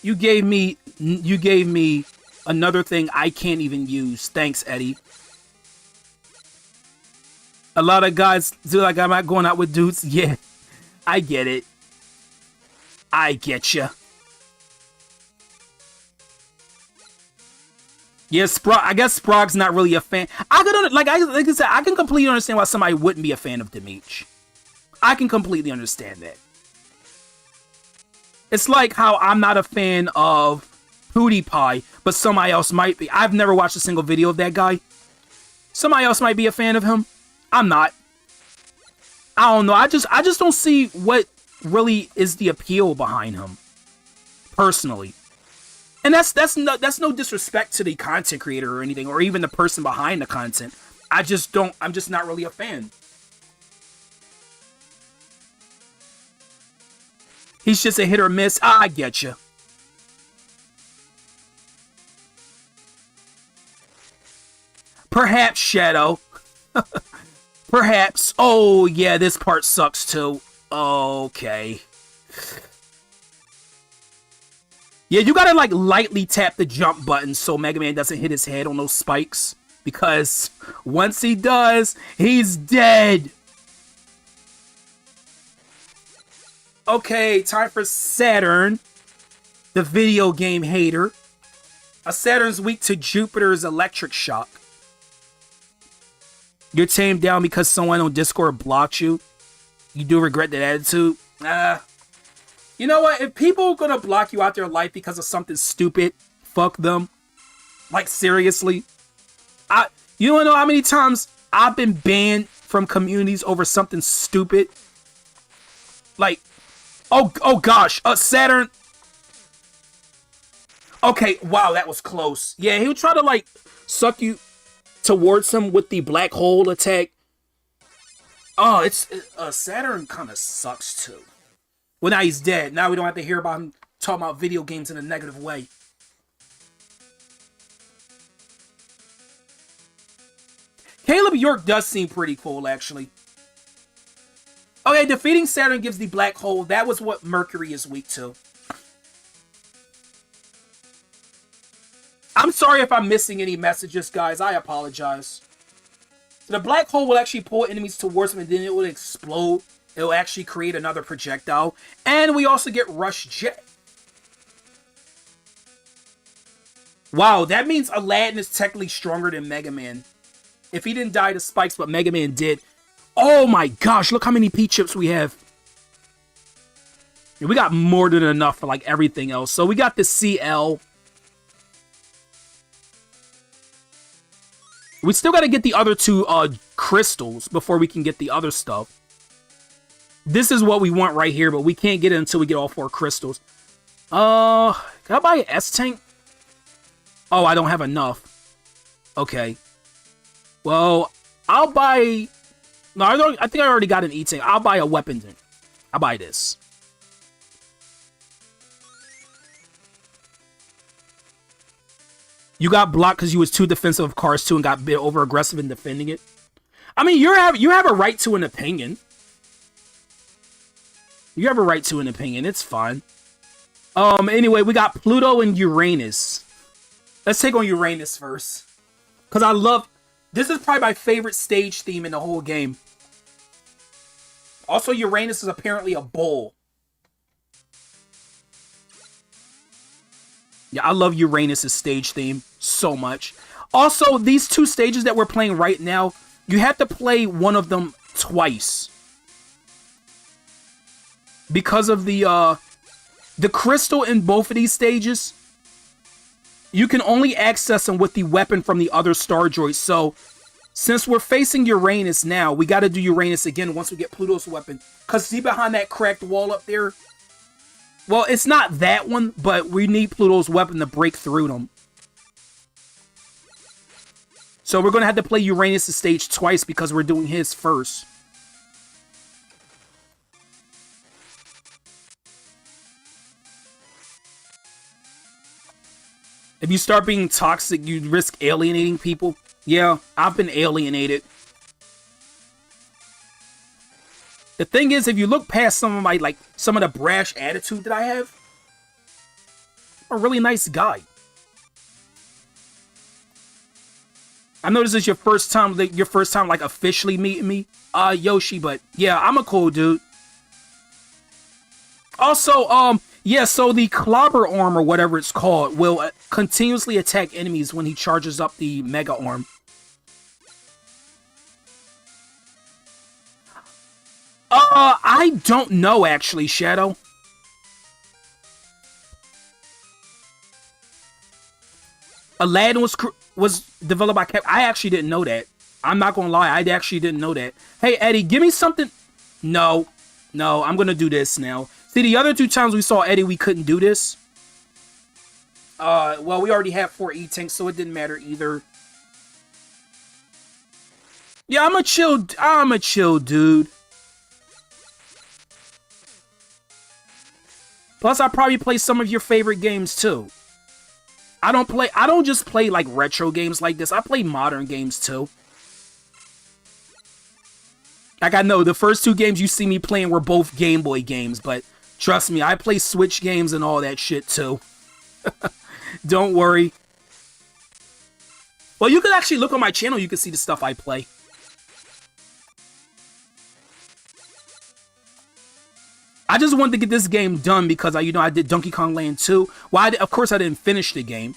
you gave me another thing I can't even use. Thanks, Eddie. A lot of guys do like, I'm not going out with dudes. Yeah, I get it. I get ya. Yeah, I guess Sprog's not really a fan. Like I said, I can completely understand why somebody wouldn't be a fan of Demeech. I can completely understand that. It's like how I'm not a fan of PewDiePie, but somebody else might be. I've never watched a single video of that guy. Somebody else might be a fan of him. I'm not. I don't know. I just don't see what really is the appeal behind him, personally. And that's no disrespect to the content creator or anything, or even the person behind the content. I'm just not really a fan. He's just a hit or miss. I get you. Perhaps, Shadow. Perhaps. Oh, yeah, this part sucks too. Okay. Yeah, you gotta, like, lightly tap the jump button so Mega Man doesn't hit his head on those spikes. Because once he does, he's dead. Okay, time for Saturn, the video game hater. Saturn's weak to Jupiter's electric shock. You're tamed down because someone on Discord blocked you. You do regret that attitude? You know what? If people are gonna block you out their life because of something stupid, fuck them. Like, seriously. You don't know how many times I've been banned from communities over something stupid? Like, oh gosh, Saturn. Okay, wow, that was close. Yeah, he would try to, like, suck you towards him with the black hole attack. Oh, Saturn kind of sucks too. Well, now he's dead. Now we don't have to hear about him talking about video games in a negative way. Caleb York does seem pretty cool, actually. Okay, defeating Saturn gives the black hole. That was what Mercury is weak to. I'm sorry if I'm missing any messages, guys. I apologize. So the black hole will actually pull enemies towards him, and then it will explode. It will actually create another projectile. And we also get Rush Jet. Wow, that means Aladdin is technically stronger than Mega Man. If he didn't die to spikes, but Mega Man did. Oh my gosh, look how many P-chips we have. And we got more than enough for like everything else. So we got the CL. We still got to get the other two crystals before we can get the other stuff. This is what we want right here, but we can't get it until we get all 4 crystals. Can I buy an S-Tank? Oh, I don't have enough. Okay. Well, I'll buy... No, I think I already got an E-Tank. I'll buy a weapon tank. I'll buy this. You got blocked because you was too defensive of Cars 2 and got a bit over aggressive in defending it. I mean, you have a right to an opinion. You have a right to an opinion. It's fine. Anyway, we got Pluto and Uranus. Let's take on Uranus first. Because I love... This is probably my favorite stage theme in the whole game. Also, Uranus is apparently a bull. Yeah, I love Uranus' stage theme so much. Also, these two stages that we're playing right now, you have to play one of them twice. Because of the crystal in both of these stages, you can only access them with the weapon from the other star droids. So, since we're facing Uranus now, we got to do Uranus again once we get Pluto's weapon. Because see behind that cracked wall up there? Well, it's not that one, but we need Pluto's weapon to break through them. So we're going to have to play Uranus' stage twice because we're doing his first. If you start being toxic, you risk alienating people. Yeah, I've been alienated. The thing is, if you look past some of my, some of the brash attitude that I have, I'm a really nice guy. I know this is your first time, like, officially meeting me, Yoshi, but yeah, I'm a cool dude. Also, yeah, so the Clobber Arm, or whatever it's called, will continuously attack enemies when he charges up the Mega Arm. I don't know, actually, Shadow. Aladdin was developed by Cap. I actually didn't know that. I'm not gonna lie, I actually didn't know that. Hey, Eddie, give me something. No, I'm gonna do this now. See, the other two times we saw Eddie, we couldn't do this. Well, we already have 4 E-Tanks, so it didn't matter either. Yeah, I'm a chill dude. Plus, I probably play some of your favorite games, too. I don't just play, like, retro games like this. I play modern games, too. Like, I know, the first 2 games you see me playing were both Game Boy games, but trust me, I play Switch games and all that shit, too. Don't worry. Well, you can actually look on my channel, you can see the stuff I play. I just wanted to get this game done because I did Donkey Kong Land 2. Well, of course I didn't finish the game.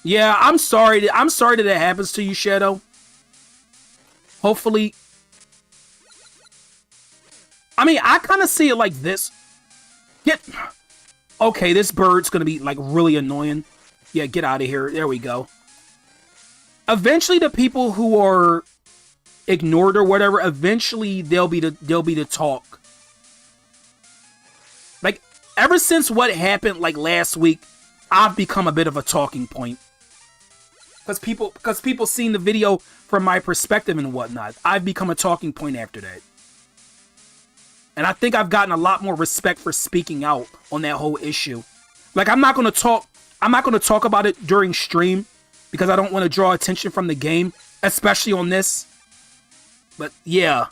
Yeah, I'm sorry that it happens to you, Shadow. Hopefully. I mean, I kind of see it like this. Okay, this bird's gonna be, like, really annoying. Yeah, get out of here. There we go. Eventually, the people who are ignored or whatever, eventually they'll be the talk. Like, ever since what happened, like, last week, I've become a bit of a talking point. Because people seen the video from my perspective and whatnot. I've become a talking point after that. And I think I've gotten a lot more respect for speaking out on that whole issue. Like, I'm not gonna talk about it during stream because I don't want to draw attention from the game, especially on this. But yeah.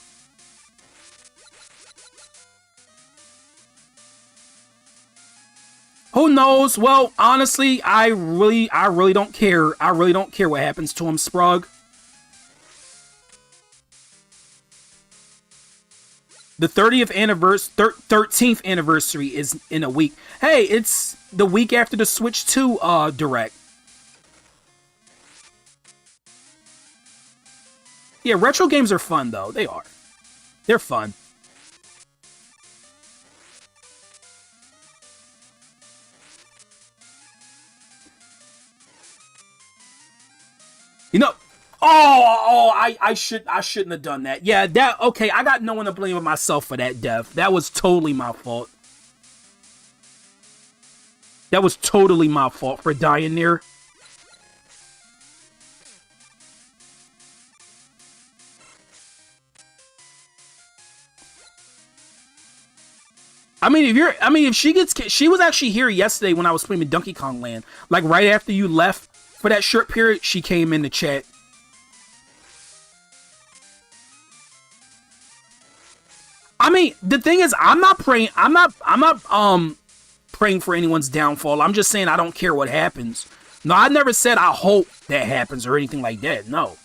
Who knows? Well, honestly, I really don't care. I really don't care what happens to him, Sprug. The 13th anniversary is in a week. Hey, it's the week after the Switch 2 Direct. Yeah, retro games are fun, though. They are. They're fun. You know, I shouldn't have done that. Yeah, okay, I got no one to blame but myself for that death. That was totally my fault. That was totally my fault for dying there. if she was actually here yesterday when I was playing Donkey Kong Land. Like, right after you left for that short period, she came in the chat. I mean, the thing is, I'm not praying for anyone's downfall. I'm just saying I don't care what happens. No, I never said I hope that happens or anything like that. No.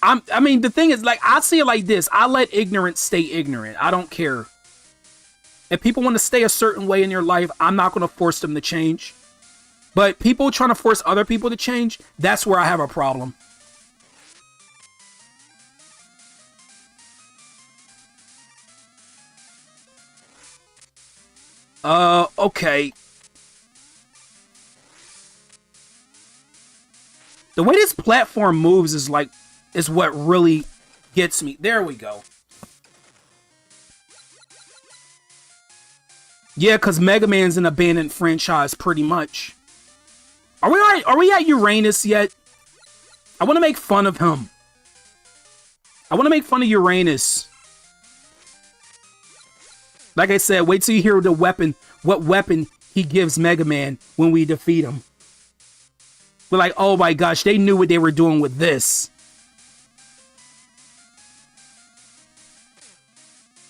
I mean, the thing is, like, I see it like this. I let ignorance stay ignorant. I don't care. If people want to stay a certain way in your life, I'm not going to force them to change. But people trying to force other people to change, that's where I have a problem. Okay. The way this platform moves is what really gets me. There we go. Yeah, because Mega Man's an abandoned franchise, pretty much. Are we at Uranus yet? I want to make fun of him. I want to make fun of Uranus. Like I said, wait till you hear what weapon he gives Mega Man when we defeat him. We're like, oh my gosh, they knew what they were doing with this.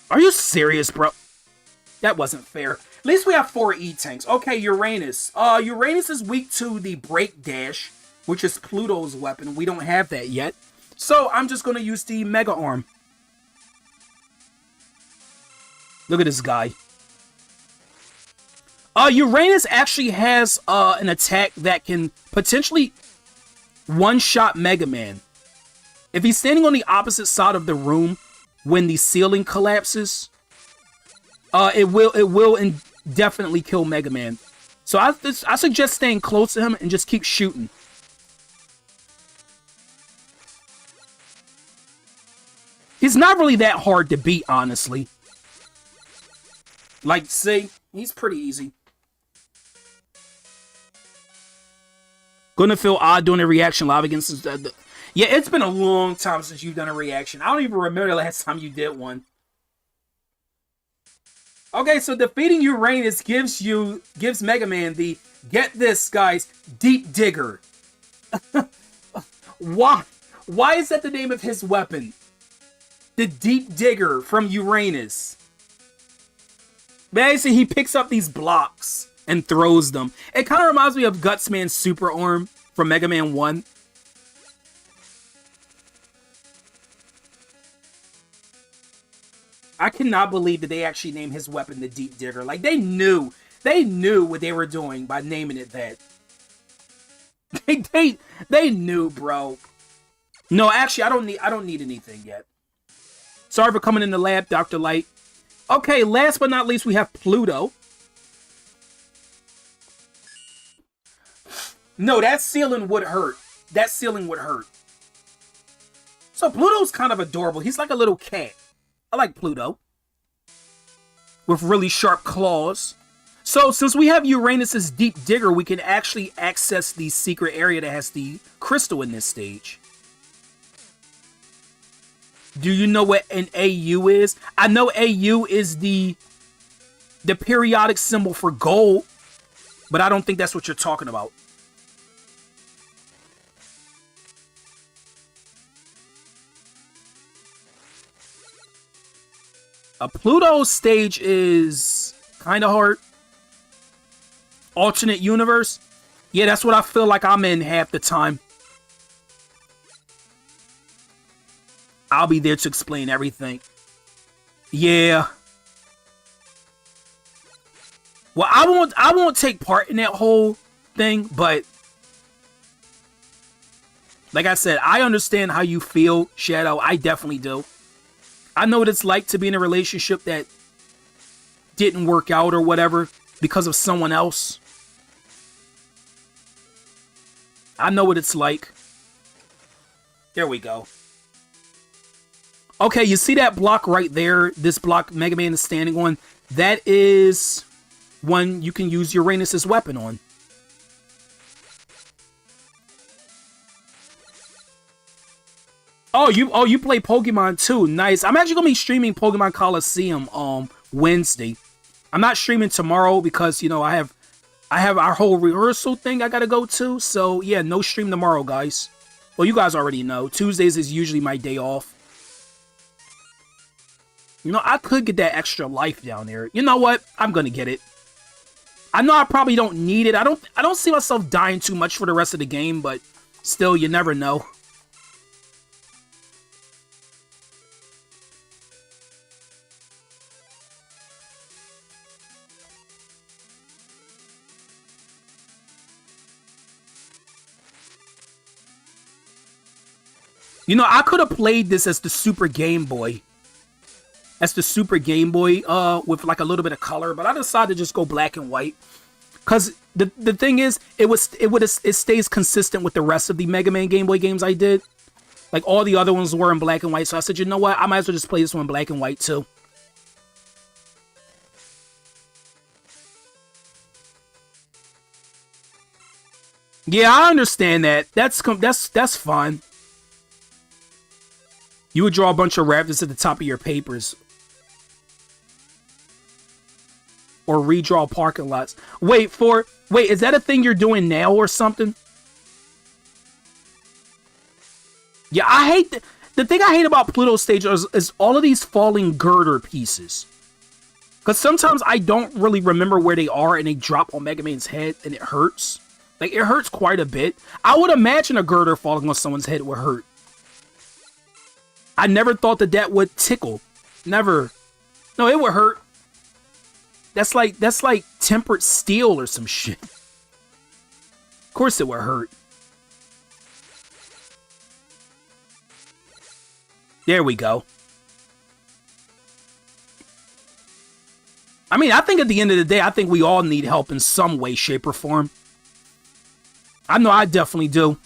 Are you serious, bro? That wasn't fair. At least we have 4 E-Tanks. Okay, Uranus. Uranus is weak to the Break Dash, which is Pluto's weapon. We don't have that yet. So I'm just going to use the Mega Arm. Look at this guy. Uranus actually has an attack that can potentially one-shot Mega Man. If he's standing on the opposite side of the room when the ceiling collapses, it will definitely kill Mega Man. So I suggest staying close to him and just keep shooting. He's not really that hard to beat, honestly. Like, see, he's pretty easy. Gonna feel odd doing a reaction live against the... Yeah, it's been a long time since you've done a reaction. I don't even remember the last time you did one. Okay, so defeating Uranus gives Mega Man the, get this, guys, Deep Digger. Why is that the name of his weapon? The Deep Digger from Uranus. Basically, he picks up these blocks and throws them. It kind of reminds me of Gutsman's Super Arm from Mega Man 1. I cannot believe that they actually named his weapon the Deep Digger. Like, they knew what they were doing by naming it that. They knew, bro. No, actually, I don't need anything yet. Sorry for coming in the lab, Dr. Light. Okay, last but not least, we have Pluto. No, that ceiling would hurt. That ceiling would hurt. So Pluto's kind of adorable. He's like a little cat. I like Pluto. With really sharp claws. So since we have Uranus's Deep Digger, we can actually access the secret area that has the crystal in this stage. Do you know what an AU is? I know AU is the periodic symbol for gold, but I don't think that's what you're talking about. A Pluto stage is kind of hard. Alternate universe? Yeah, that's what I feel like I'm in half the time. I'll be there to explain everything. Yeah. Well, I won't take part in that whole thing, but like I said, I understand how you feel, Shadow. I definitely do. I know what it's like to be in a relationship that didn't work out or whatever because of someone else. I know what it's like. There we go. Okay, you see that block right there? This block Mega Man is standing on? That is one you can use Uranus's weapon on. Oh, you play Pokemon too. Nice. I'm actually gonna be streaming Pokemon Coliseum Wednesday. I'm not streaming tomorrow because, you know, I have our whole rehearsal thing I gotta go to. So yeah, no stream tomorrow, guys. Well, you guys already know. Tuesdays is usually my day off. You know, I could get that extra life down there. You know what? I'm gonna get it. I know I probably don't need it. I don't see myself dying too much for the rest of the game, but still, you never know. You know, I could have played this as the Super Game Boy. As the Super Game Boy, with like a little bit of color, but I decided to just go black and white. Cause the thing is, it stays consistent with the rest of the Mega Man Game Boy games I did. Like all the other ones were in black and white, so I said, you know what, I might as well just play this one in black and white too. Yeah, I understand that. That's fine. You would draw a bunch of raptors at the top of your papers. Or redraw parking lots. Wait, is that a thing you're doing now or something? Yeah, I hate the thing I hate about Pluto stage is all of these falling girder pieces. Because sometimes I don't really remember where they are and they drop on Mega Man's head and it hurts. Like, it hurts quite a bit. I would imagine a girder falling on someone's head would hurt. I never thought that would tickle. Never. No, it would hurt. That's like tempered steel or some shit. Of course it would hurt. There we go. I mean, I think at the end of the day, I think we all need help in some way, shape, or form. I know I definitely do.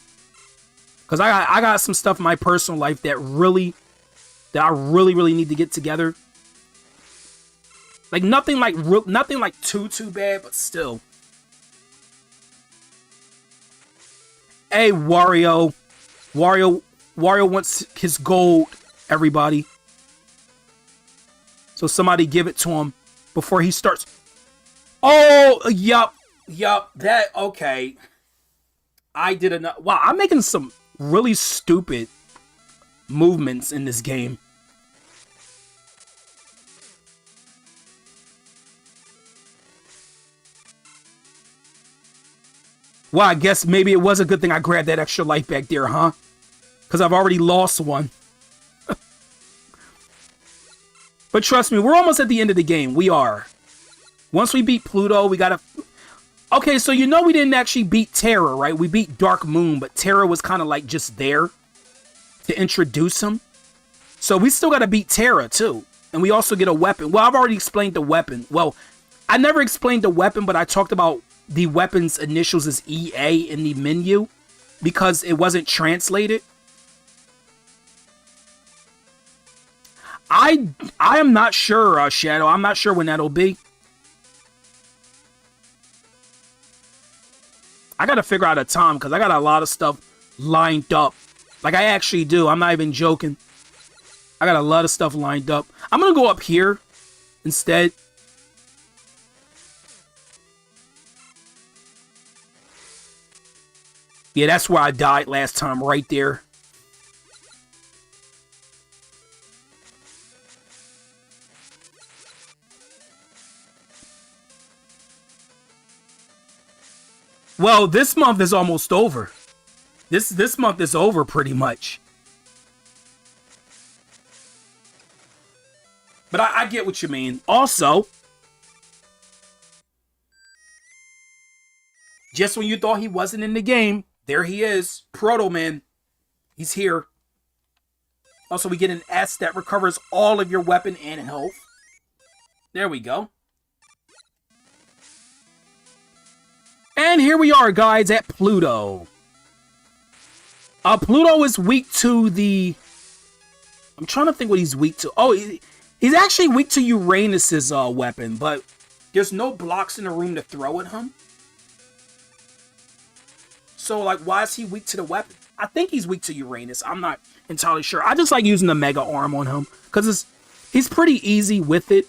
Because I got some stuff in my personal life that I really need to get together. Like nothing like too bad, but still. Hey, Wario wants his gold, everybody. So somebody give it to him before he starts. Oh, yup. That okay. I did enough. Wow, I'm making some really stupid movements in this game. Well, I guess maybe it was a good thing I grabbed that extra life back there, huh? Because I've already lost one. But trust me, we're almost at the end of the game. We are. Once we beat Pluto, we gotta... Okay, so you know we didn't actually beat Terra, right? We beat Dark Moon, but Terra was kind of like just there to introduce him. So we still gotta beat Terra, too. And we also get a weapon. Well, I've already explained the weapon. Well, I never explained the weapon, but I talked about the weapon's initials as EA in the menu because it wasn't translated. I am not sure, Shadow. I'm not sure when that'll be. I gotta figure out a time because I got a lot of stuff lined up. Like, I actually do. I'm not even joking. I got a lot of stuff lined up. I'm gonna go up here instead. Yeah, that's where I died last time, right there. Well, this month is almost over. This month is over pretty much. But I get what you mean. Also, just when you thought he wasn't in the game, there he is. Proto Man. He's here. Also, we get an S that recovers all of your weapon and health. There we go. And here we are, guys, at Pluto. Pluto is weak to the... I'm trying to think what he's weak to. Oh, he's actually weak to Uranus's weapon, but there's no blocks in the room to throw at him. So, like, why is he weak to the weapon? I think he's weak to Uranus. I'm not entirely sure. I just like using the Mega Arm on him because he's pretty easy with it.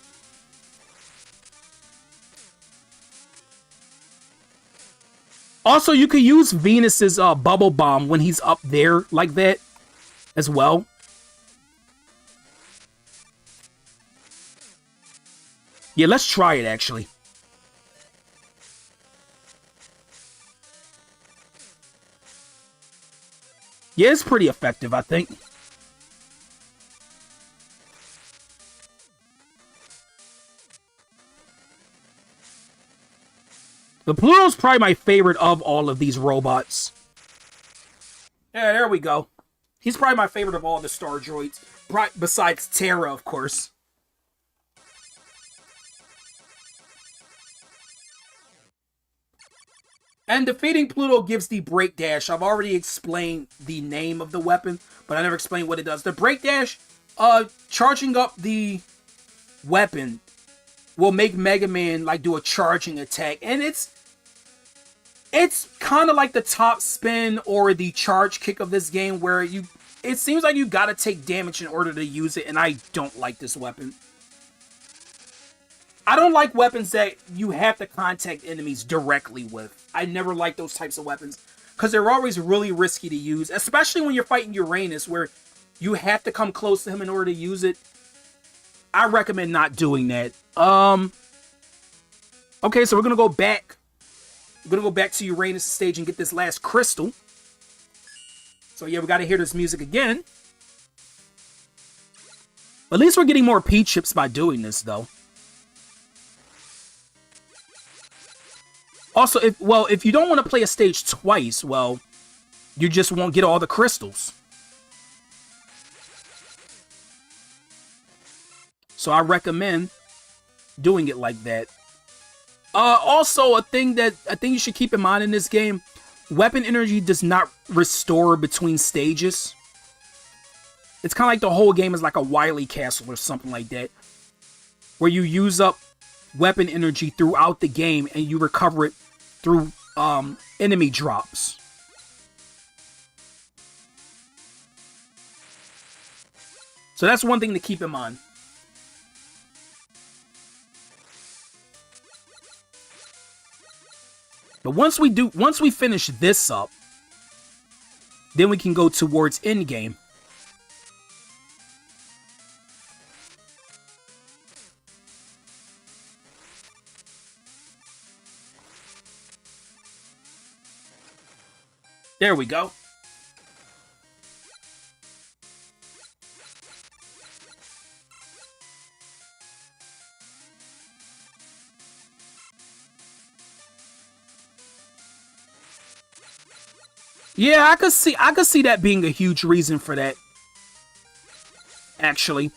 Also, you could use Venus's Bubble Bomb when he's up there like that as well. Yeah, let's try it, actually. Yeah, it's pretty effective, I think. The Pluto's probably my favorite of all of these robots. Yeah, there we go. He's probably my favorite of all the Star Droids, besides Terra, of course. And defeating Pluto gives the Break Dash. I've already explained the name of the weapon, but I never explained what it does. The Break Dash, charging up the weapon will make Mega Man like do a charging attack, and it's kind of like the top spin or the charge kick of this game, where it seems like you gotta take damage in order to use it, and I don't like this weapon. I don't like weapons that you have to contact enemies directly with. I never like those types of weapons because they're always really risky to use, especially when you're fighting Uranus, where you have to come close to him in order to use it. I recommend not doing that. Okay, so we're gonna go back. We're gonna go back to Uranus stage and get this last crystal. So yeah, we gotta hear this music again. At least we're getting more P chips by doing this, though. Also, if you don't want to play a stage twice, well, you just won't get all the crystals. So I recommend doing it like that. Also, a thing you should keep in mind in this game, weapon energy does not restore between stages. It's kind of like the whole game is like a Wily Castle or something like that, where you use up weapon energy throughout the game and you recover it through enemy drops. So that's one thing to keep in mind. But once we finish this up, then we can go towards endgame. There we go. Yeah, I could see that being a huge reason for that. Actually.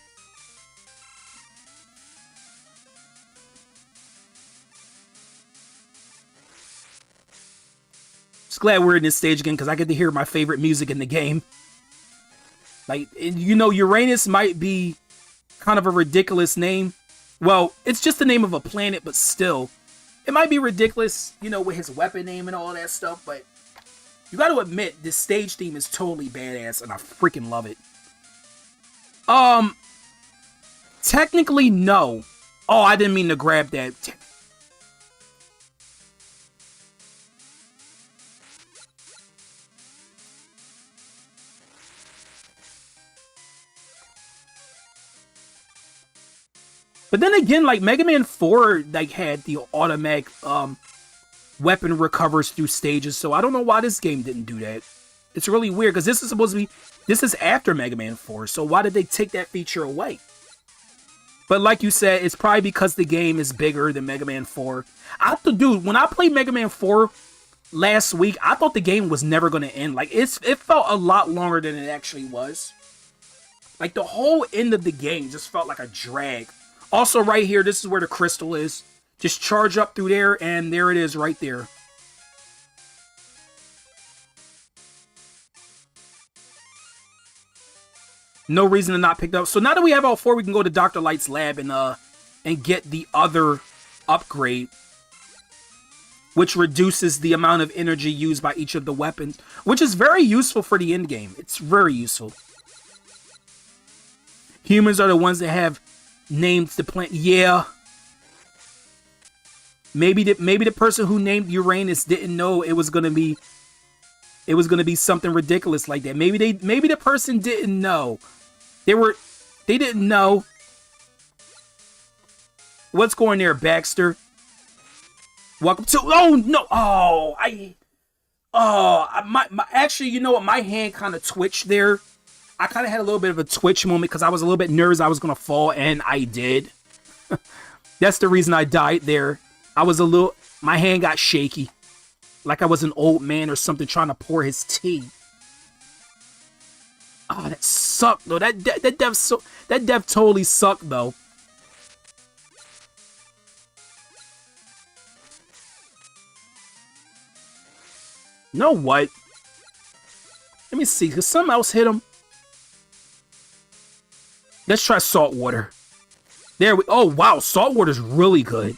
Just glad we're in this stage again because I get to hear my favorite music in the game. Like, you know, Uranus might be kind of a ridiculous name. Well, it's just the name of a planet, but still. It might be ridiculous, you know, with his weapon name and all that stuff, but you got to admit, this stage theme is totally badass, and I freaking love it. Technically, no. Oh, I didn't mean to grab that. But then again, like, Mega Man 4, like, had the automatic, weapon recovers through stages, so I don't know why this game didn't do that. It's really weird, because this is supposed to be... This is after Mega Man 4, so why did they take that feature away? But like you said, it's probably because the game is bigger than Mega Man 4. Dude, when I played Mega Man 4 last week, I thought the game was never going to end. Like, it felt a lot longer than it actually was. Like, the whole end of the game just felt like a drag. Also, right here, this is where the crystal is. Just charge up through there, and there it is right there. No reason to not pick it up. So now that we have all four, we can go to Dr. Light's lab and get the other upgrade, which reduces the amount of energy used by each of the weapons, which is very useful for the end game. It's very useful. Humans are the ones that have named the planet. Yeah. Maybe the person who named Uranus didn't know it was gonna be something ridiculous like that. Maybe the person didn't know. They didn't know. What's going there, Baxter? Welcome to... Oh, no. Actually, you know what? My hand kind of twitched there. I kind of had a little bit of a twitch moment because I was a little bit nervous I was going to fall, and I did. That's the reason I died there. My hand got shaky. Like I was an old man or something trying to pour his tea. Oh, that sucked though. That dev totally sucked though. You know what? Let me see, cause something else hit him. Let's try salt water. There we. Oh wow, salt water's really good.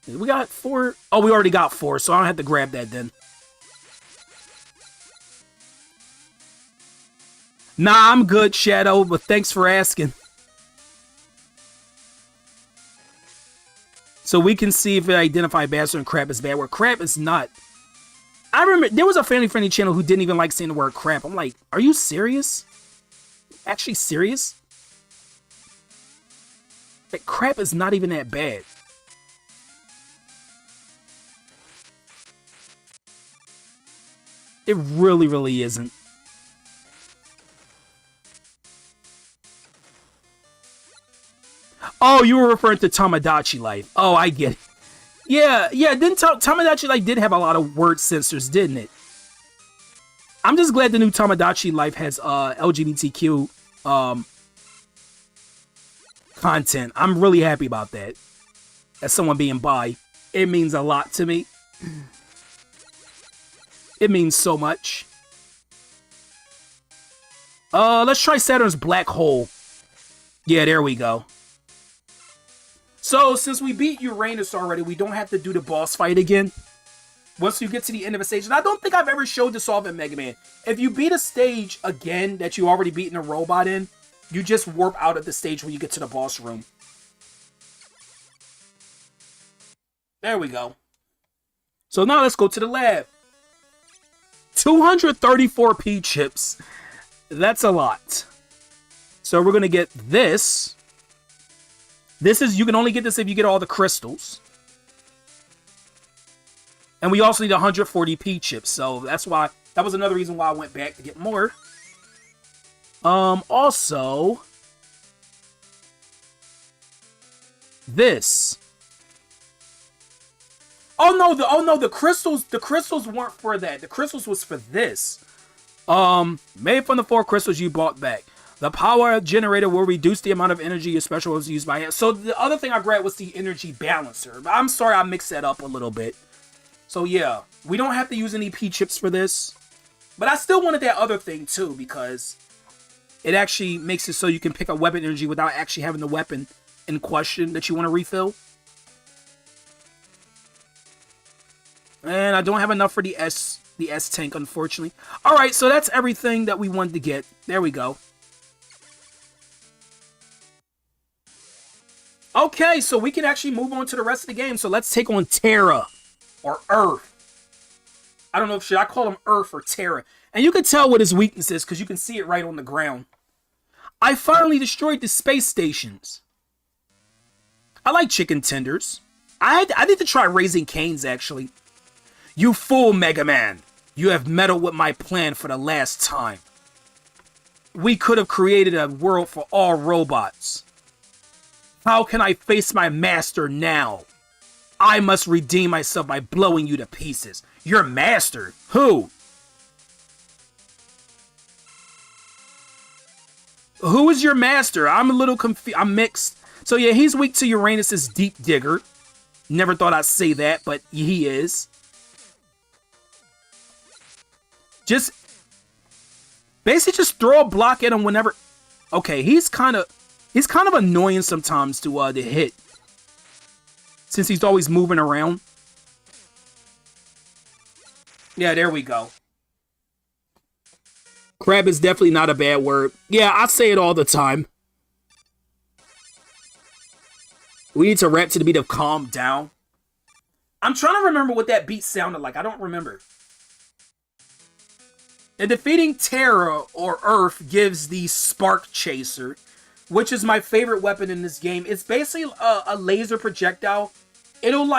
We got 4. Oh, we already got 4, so I don't have to grab that then. Nah, I'm good, Shadow, but thanks for asking. So we can see if it identifies Bastard and crap is bad, where crap is not. I remember there was a family-friendly channel who didn't even like saying the word crap. I'm like, are you serious? Actually serious? Like, crap is not even that bad. It really, really isn't. Oh, you were referring to Tamagotchi Life. Oh, I get it. Yeah. Didn't Tamagotchi Life did have a lot of word censors, didn't it? I'm just glad the new Tamagotchi Life has LGBTQ content. I'm really happy about that. As someone being bi, it means a lot to me. It means so much. Let's try Saturn's black hole. Yeah, there we go. So, since we beat Uranus already, we don't have to do the boss fight again. Once you get to the end of a stage, and I don't think I've ever showed this off in Mega Man. If you beat a stage again that you already beaten a robot in, you just warp out of the stage when you get to the boss room. There we go. So now let's go to the lab. 234 P chips. That's a lot. So we're going to get this. This is, you can only get this if you get all the crystals. And we also need 140 P chips. So that's why, that was another reason why I went back to get more. Also, this. Oh no, the crystals weren't for that. The crystals was for this. Made from the 4 crystals you bought back. The power generator will reduce the amount of energy your special was used by. So the other thing I grabbed was the energy balancer. I'm sorry I mixed that up a little bit. So yeah, we don't have to use any P chips for this. But I still wanted that other thing too, because it actually makes it so you can pick up weapon energy without actually having the weapon in question that you want to refill. And I don't have enough for the S tank, unfortunately. Alright, so that's everything that we wanted to get. There we go. Okay, so we can actually move on to the rest of the game. So let's take on Terra, or Earth. I don't know if should I call him Earth or Terra. And you can tell what his weakness is because you can see it right on the ground. I finally destroyed the space stations. I like chicken tenders. I need to try Raising Cane's, actually. You fool, Mega Man. You have meddled with my plan for the last time. We could have created a world for all robots. How can I face my master now? I must redeem myself by blowing you to pieces. Your master? Who? Who is your master? I'm a little confused. I'm mixed. So yeah, he's weak to Uranus's deep digger. Never thought I'd say that, but he is. Just basically just throw a block at him whenever. Okay, he's kind of annoying sometimes to hit, since he's always moving around. Yeah, there we go. Crab is definitely not a bad word. Yeah, I say it all the time. We need to rap to the beat of Calm Down. I'm trying to remember what that beat sounded like. I don't remember. And defeating Terra, or Earth, gives the Spark Chaser, which is my favorite weapon in this game. It's basically a laser projectile. It'll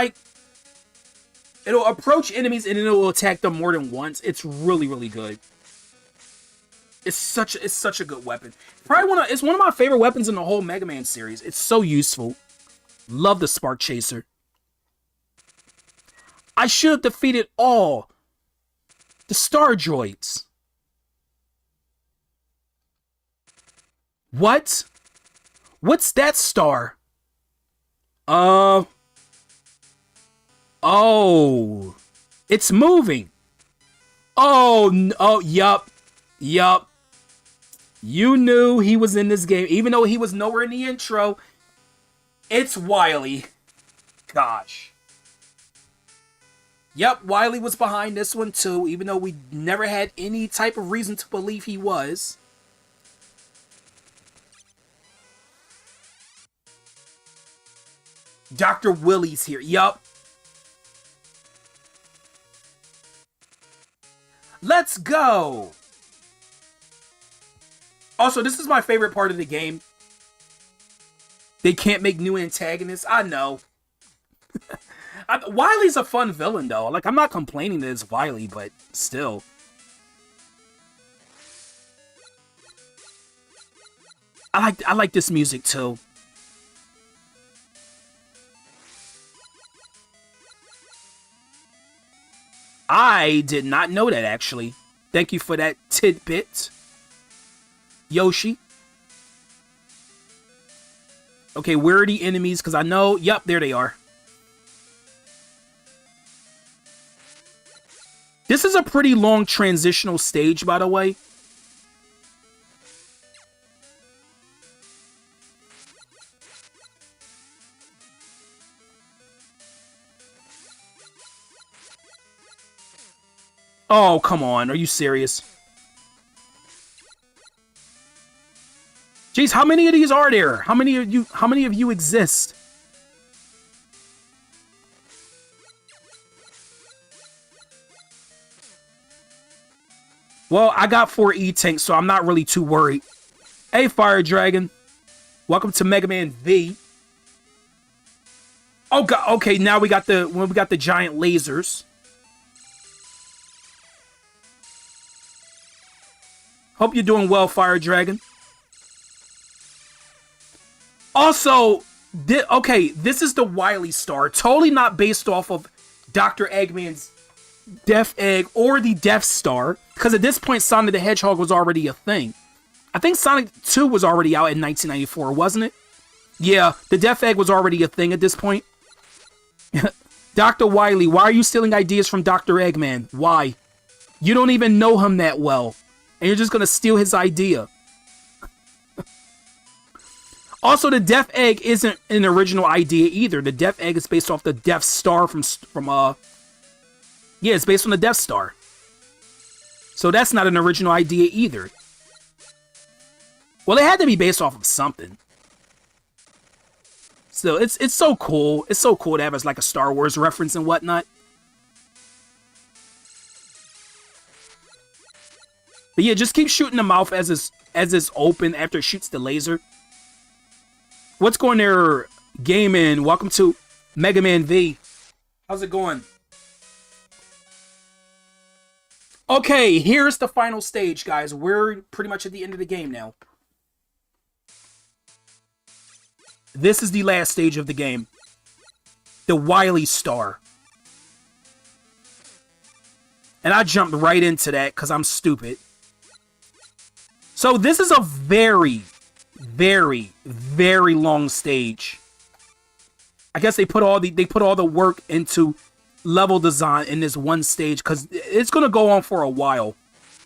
approach enemies and it'll attack them more than once. It's really, really good. It's such a good weapon. It's one of my favorite weapons in the whole Mega Man series. It's so useful. Love the Spark Chaser. I should have defeated all The Star Droids. What? What's that star? Oh. It's moving. Oh, yup. You knew he was in this game, even though he was nowhere in the intro. It's Wily. Gosh. Yep, Wily was behind this one too, even though we never had any type of reason to believe he was. Dr. Willie's here. Yup. Let's go. Also, this is my favorite part of the game. They can't make new antagonists. I know. Wily's a fun villain, though. Like, I'm not complaining that it's Wily, but still. I like this music, too. I did not know that, actually. Thank you for that tidbit, Yoshi. Okay, where are the enemies? Because I know... Yep, there they are. This is a pretty long transitional stage, by the way. Oh, come on. Are you serious? Jeez, how many of these are there? How many of you exist? Well, I got 4 E-Tanks, so I'm not really too worried. Hey, Fire Dragon. Welcome to Mega Man V. Oh god, okay, now we got the giant lasers. Hope you're doing well, Fire Dragon. Also, this is the Wily Star. Totally not based off of Dr. Eggman's Death Egg or the Death Star. Because at this point, Sonic the Hedgehog was already a thing. I think Sonic 2 was already out in 1994, wasn't it? Yeah, the Death Egg was already a thing at this point. Dr. Wily, why are you stealing ideas from Dr. Eggman? Why? You don't even know him that well. And you're just going to steal his idea. Also, the Death Egg isn't an original idea either. The Death Egg is based off the Death Star from yeah, it's based on the Death Star. So that's not an original idea either. Well, it had to be based off of something. So it's so cool. It's so cool to have as like a Star Wars reference and whatnot. But yeah, just keep shooting the mouth as it's open after it shoots the laser. What's going there, Gaming? Welcome to Mega Man V. How's it going? Okay, here's the final stage, guys. We're pretty much at the end of the game now. This is the last stage of the game. The Wily Star. And I jumped right into that because I'm stupid. So this is a very, very, very long stage. I guess they put all the work into level design in this one stage because it's gonna go on for a while.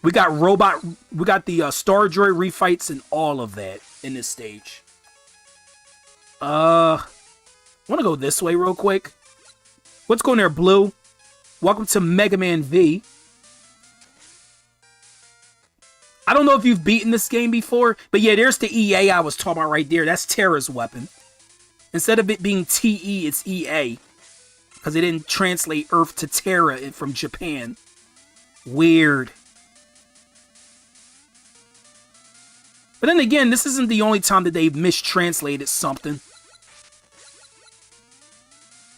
We got the Star Droid refights and all of that in this stage. I want to go this way real quick. What's going there, Blue? Welcome to Mega Man V. I don't know if you've beaten this game before, but yeah, there's the EA I was talking about right there. That's Terra's weapon. Instead of it being TE, it's EA. Because they didn't translate Earth to Terra from Japan. Weird. But then again, this isn't the only time that they've mistranslated something.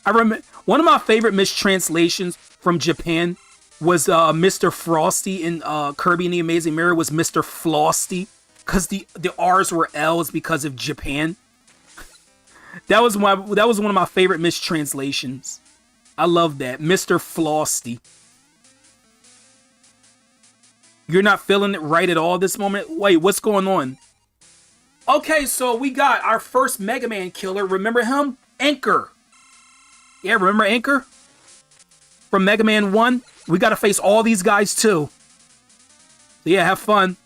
I remember one of my favorite mistranslations from Japan was Mr. Frosty in Kirby and the Amazing Mirror was Mr. Flosty. Because the R's were L's because of Japan. That was one of my favorite mistranslations. I love that. Mr. Flosty. You're not feeling it right at all this moment? Wait, what's going on? Okay, so we got our first Mega Man killer. Remember him? Anchor. Yeah, remember Anchor? From Mega Man 1? We gotta face all these guys too. So yeah, have fun.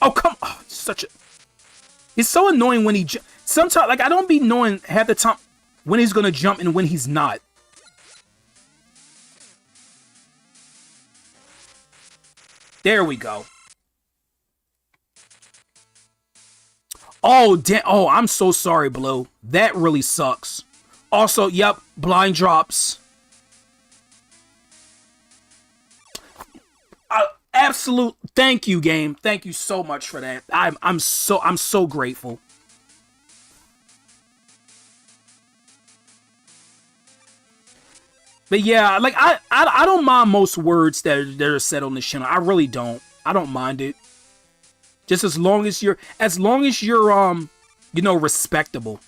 Oh, come on. Oh, such a... It's so annoying when he... Sometimes, like, I don't be knowing half the time when he's gonna jump and when he's not. There we go. Oh, damn. Oh, I'm so sorry, Blue. That really sucks. Also, yep, blind drops. Absolute thank you, game. Thank you so much for that. I'm so grateful. But yeah, like I don't mind most words that are said on this channel. I really don't. I don't mind it. Just as long as you're you know, respectable.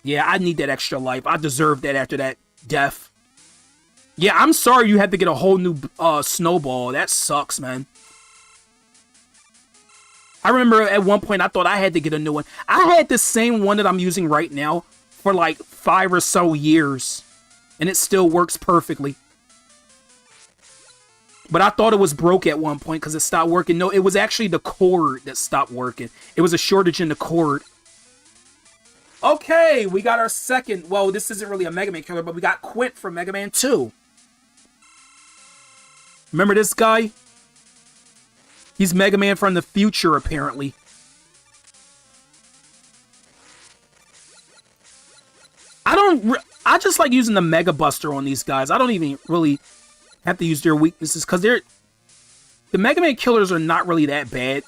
Yeah, I need that extra life. I deserve that after that death. Yeah, I'm sorry you had to get a whole new snowball. That sucks, man. I remember at one point I thought I had to get a new one. I had the same one that I'm using right now for like 5 or so years. And it still works perfectly. But I thought it was broke at one point because it stopped working. No, it was actually the cord that stopped working. It was a shortage in the cord. Okay, we got our second... Well, this isn't really a Mega Man killer, but we got Quint from Mega Man 2. Remember this guy? He's Mega Man from the future, apparently. I just like using the Mega Buster on these guys. I don't even really have to use their weaknesses because the Mega Man killers are not really that bad.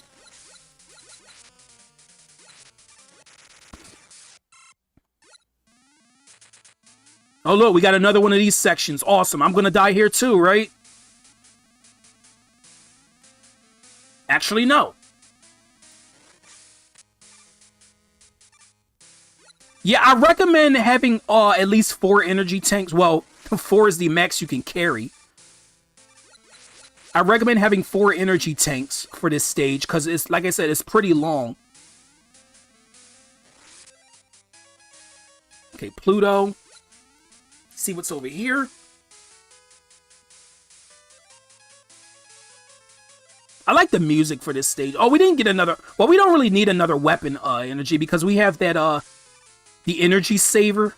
Oh, look, we got another one of these sections. Awesome. I'm going to die here too, right? Actually, no. Yeah, I recommend having at least 4 energy tanks. Well, 4 is the max you can carry. I recommend having 4 energy tanks for this stage because it's, like I said, it's pretty long. Okay, Pluto. See what's over here. I like the music for this stage. Oh, we didn't get another... Well, we don't really need another weapon energy because we have that, the energy saver.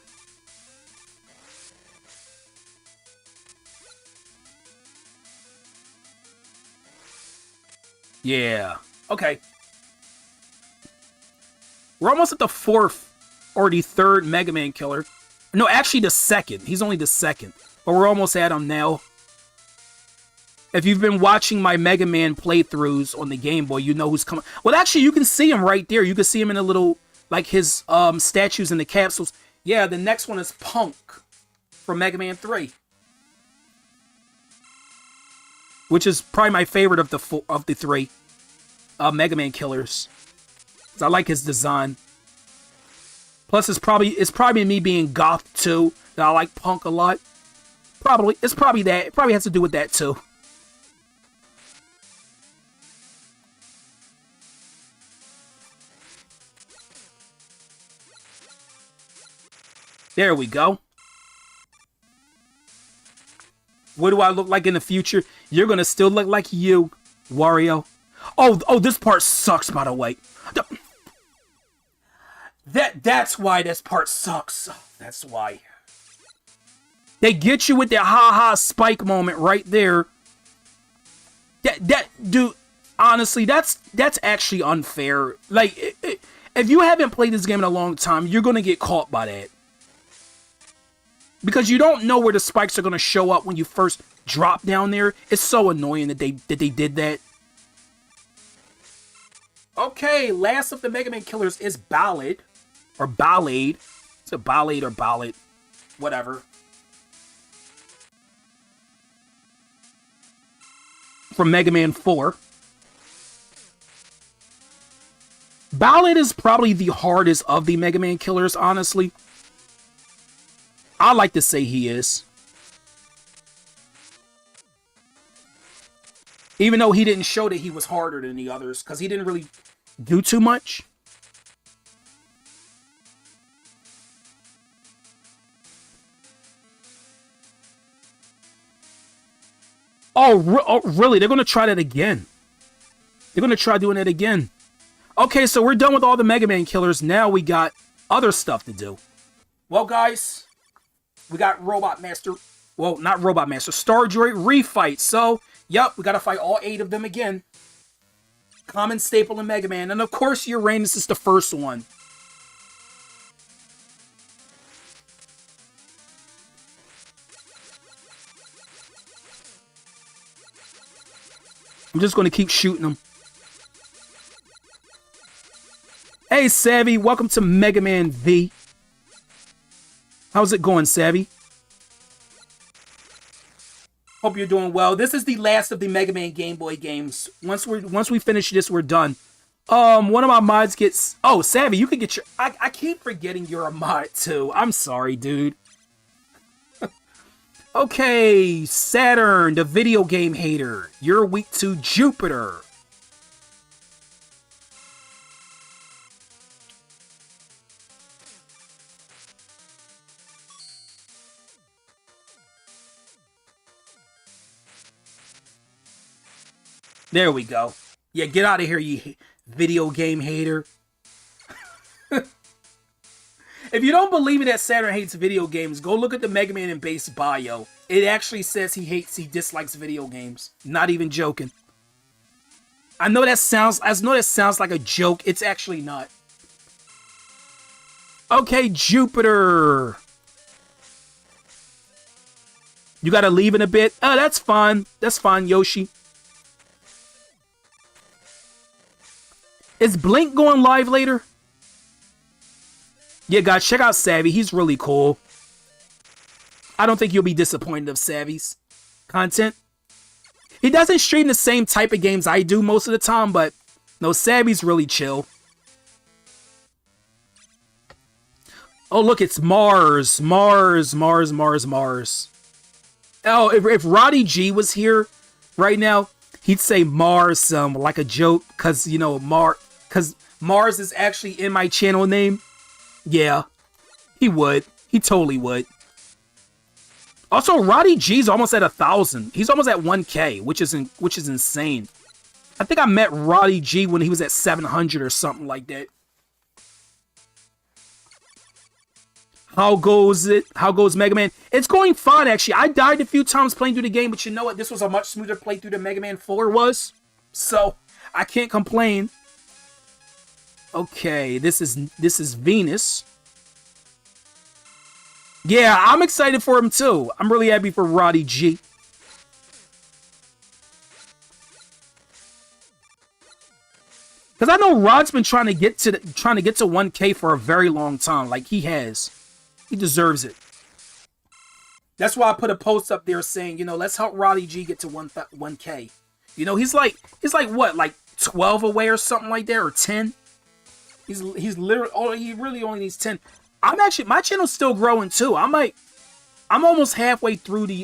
Yeah. Okay. We're almost at the 4th or the 3rd Mega Man killer. No, actually the 2nd. He's only the 2nd. But we're almost at him now. If you've been watching my Mega Man playthroughs on the Game Boy, you know who's coming. Well, actually, you can see him right there. You can see him in a little, like his statues in the capsules. Yeah, the next one is Punk from Mega Man 3. Which is probably my favorite of the 3 Mega Man killers. 'Cause I like his design. Plus, it's probably me being goth too that I like Punk a lot. It's probably that. It probably has to do with that too. There we go. What do I look like in the future? You're gonna still look like you, Wario. Oh, this part sucks, by the way. That's why this part sucks. That's why. They get you with that ha-ha spike moment right there. Dude, honestly, that's actually unfair. Like, if you haven't played this game in a long time, you're gonna get caught by that. Because you don't know where the spikes are gonna show up when you first drop down there. It's so annoying that they did that. Okay, last of the Mega Man killers is Ballad. Or Ballade. It's a Ballade or Ballad. Whatever. From Mega Man 4. Ballad is probably the hardest of the Mega Man killers, honestly. I like to say he is. Even though he didn't show that he was harder than the others, because he didn't really do too much. Oh, really? They're going to try that again. They're going to try doing it again. Okay, so we're done with all the Mega Man killers. Now we got other stuff to do. Well, guys, we got Robot Master. Well, not Robot Master. Star Droid refight. So, yep, we got to fight all 8 of them again. Common staple in Mega Man. And, of course, Uranus is the first one. I'm just going to keep shooting them. Hey, Savvy. Welcome to Mega Man V. How's it going, Savvy? Hope you're doing well. This is the last of the Mega Man Game Boy games. Once we finish this, we're done. One of my mods gets... Oh, Savvy, you can get your... I keep forgetting you're a mod, too. I'm sorry, dude. Okay, Saturn, the video game hater. You're weak to Jupiter. There we go. Yeah, get out of here, you video game hater. If you don't believe me that Saturn hates video games, go look at the Mega Man and base bio. It actually says he dislikes video games. Not even joking. I know that sounds like a joke. It's actually not. Okay, Jupiter. You gotta leave in a bit. Oh, that's fine. That's fine, Yoshi. Is Blink going live later? Yeah, guys, check out Savvy. He's really cool. I don't think you'll be disappointed of Savvy's content. He doesn't stream the same type of games I do most of the time, but no, Savvy's really chill. Oh, look, it's Mars. Mars. Oh, if Roddy G was here right now, he'd say Mars like a joke, because, you know, because Mars is actually in my channel name. Yeah, he would. He totally would. Also, Roddy G's almost at 1,000. He's almost at 1K, which is insane. I think I met Roddy G when he was at 700 or something like that. How goes it? How goes Mega Man? It's going fine, actually. I died a few times playing through the game, but you know what? This was a much smoother playthrough than Mega Man 4 was. So, I can't complain. Okay, this is Venus. Yeah, I'm excited for him too. I'm really happy for Roddy G. Because I know Rod's been trying to get to 1K for a very long time. Like, he has. He deserves it. That's why I put a post up there saying, you know, let's help Roddy G get to 1K. You know, he's like what, like 12 away or something like that, or 10. He's literally, oh, he really only needs 10. My channel's still growing too. I'm almost halfway through the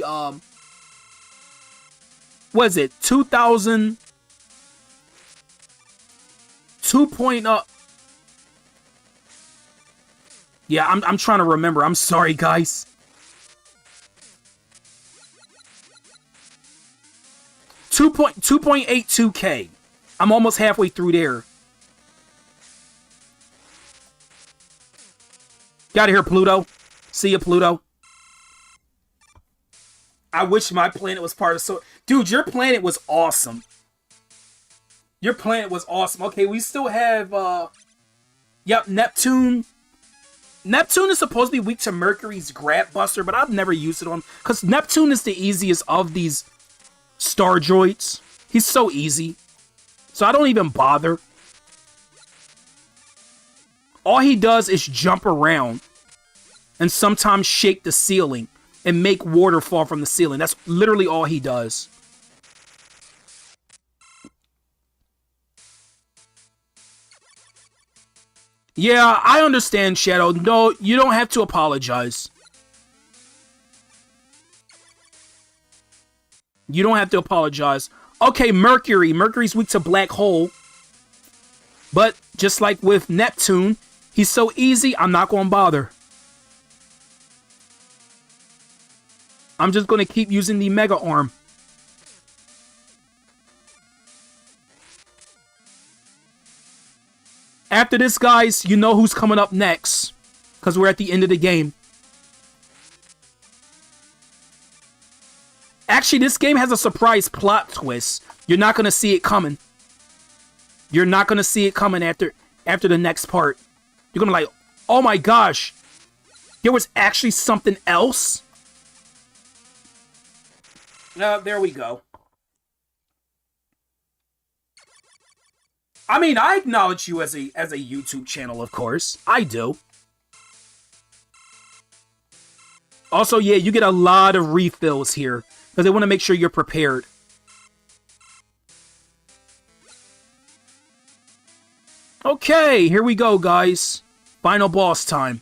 what is it? 2000 2.0. Yeah, I'm trying to remember. I'm sorry, guys. Two point 2.82K. I'm almost halfway through there. Get out of here, Pluto. See ya, Pluto. I wish my planet was part of so... Dude, your planet was awesome. Your planet was awesome. Okay, we still have, Yep, Neptune. Neptune is supposed to be weak to Mercury's Grab Buster, but I've never used it on... Because Neptune is the easiest of these star droids. He's so easy. So I don't even bother. All he does is jump around and sometimes shake the ceiling and make water fall from the ceiling. That's literally all he does. Yeah, I understand, Shadow. No, you don't have to apologize. You don't have to apologize. Okay, Mercury. Mercury's weak to black hole. But just like with Neptune, he's so easy, I'm not going to bother. I'm just going to keep using the Mega Arm. After this, guys, you know who's coming up next. Because we're at the end of the game. Actually, this game has a surprise plot twist. You're not going to see it coming. You're not going to see it coming after the next part. You're going to be like, oh my gosh. There was actually something else? There we go. I mean, I acknowledge you as a YouTube channel, of course. I do. Also, yeah, you get a lot of refills here. Because they want to make sure you're prepared. Okay, here we go, guys. Final boss time.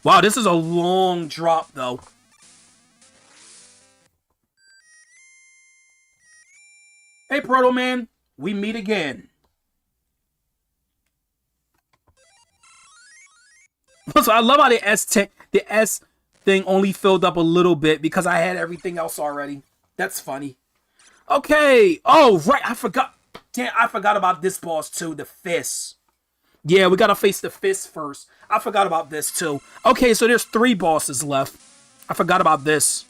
Wow, this is a long drop, though. Hey, Proto Man, we meet again. So I love how the S thing only filled up a little bit because I had everything else already. That's funny. Okay. Oh, right. I forgot. Damn, I forgot about this boss too. The fist. Yeah, we gotta face the fist first. I forgot about this too. Okay, so there's 3 bosses left. I forgot about this.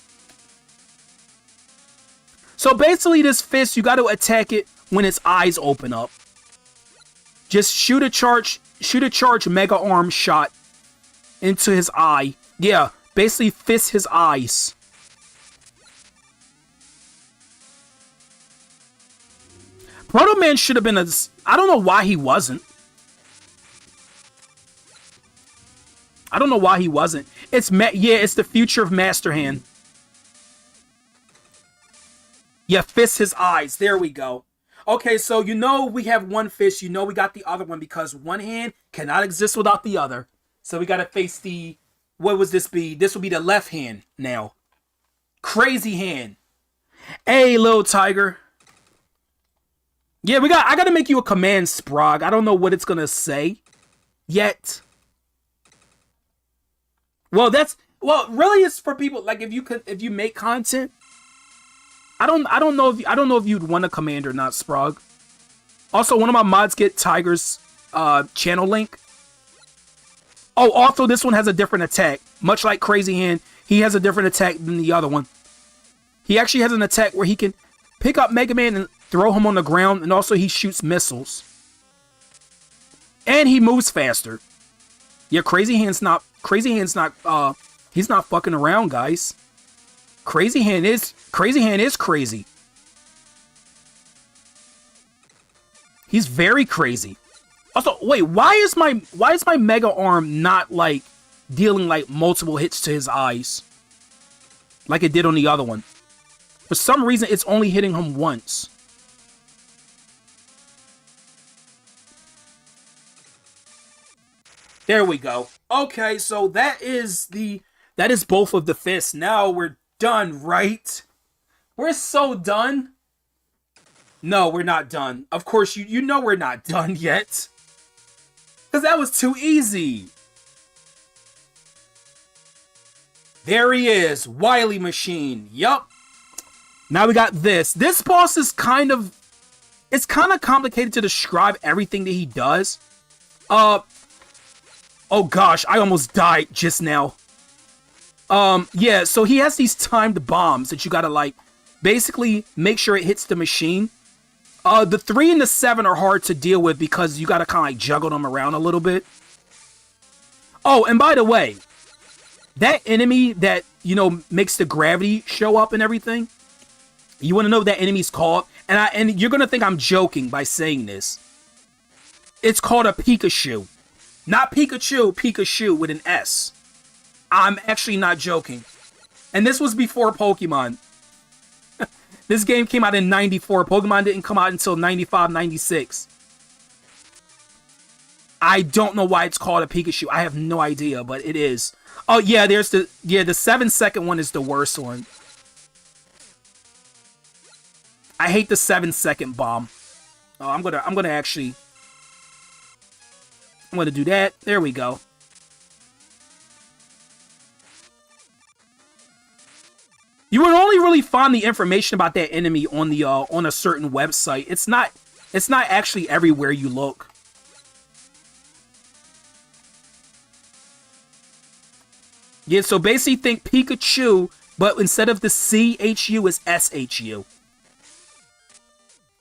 So basically this fist, you got to attack it when its eyes open up. Just shoot a charge Mega Arm shot into his eye. Yeah, basically fist his eyes. Proto Man should have been a... I don't know why he wasn't. I don't know why he wasn't. It's the future of Master Hand. Yeah, fist his eyes. There we go. Okay, so you know we have one fist. You know we got the other one because one hand cannot exist without the other. So we got to face the... What would this be? This will be the left hand now. Crazy hand. Hey, little tiger. Yeah, I got to make you a command, Sprog. I don't know what it's going to say yet. Well, really it's for people like if you make content. I don't know if you'd want a command or not, Sprog. Also, one of my mods get Tiger's channel link. Oh, also this one has a different attack. Much like Crazy Hand, he has a different attack than the other one. He actually has an attack where he can pick up Mega Man and throw him on the ground, and also he shoots missiles. And he moves faster. Yeah, Crazy Hand's not he's not fucking around, guys. Crazy Hand is crazy. He's very crazy. Also, wait, why is my Mega Arm not like dealing like multiple hits to his eyes like it did on the other one? For some reason, it's only hitting him once. There we go. Okay, so that is both of the fists. Now we're done, right? We're so done. No, we're not done. Of course, you know we're not done yet. Because that was too easy. There he is. Wily Machine. Yup. Now we got this. This boss is kind of complicated to describe everything that he does. Oh gosh, I almost died just now. Yeah, so he has these timed bombs that you gotta like basically make sure it hits the machine. The 3 and the 7 are hard to deal with because you gotta kind of like juggle them around a little bit. Oh, and by the way, that enemy that, you know, makes the gravity show up and everything, you want to know what that enemy's called? And you're gonna think I'm joking by saying this. It's called a Pikachu. Not Pikachu, Pikachu with an S. I'm actually not joking. And this was before Pokemon. This game came out in 94. Pokemon didn't come out until 95, 96. I don't know why it's called a Pikachu. I have no idea, but it is. Oh, yeah, there's the 7-second one is the worst one. I hate the 7-second bomb. Oh, I'm gonna do that. There we go. You would only really find the information about that enemy on the on a certain website. It's not actually everywhere you look. Yeah, so basically think Pikachu, but instead of the C-H-U, it's S-H-U.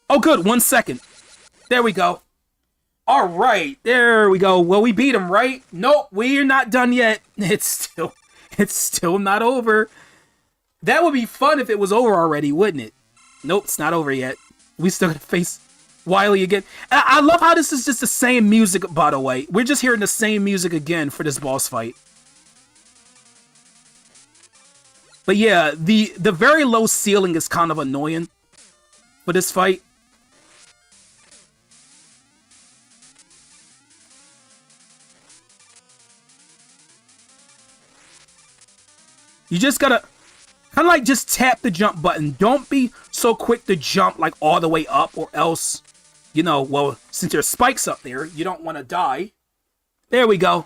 Oh, good. 1 second. There we go. All right. There we go. Well, we beat him, right? Nope, we're not done yet. It's still not over. That would be fun if it was over already, wouldn't it? Nope, it's not over yet. We still gotta face Wily again. I love how this is just the same music, by the way. We're just hearing the same music again for this boss fight. But yeah, the very low ceiling is kind of annoying for this fight. You just gotta kind of like just tap the jump button. Don't be so quick to jump like all the way up, or else, you know, well, since there's spikes up there, you don't want to die. There we go.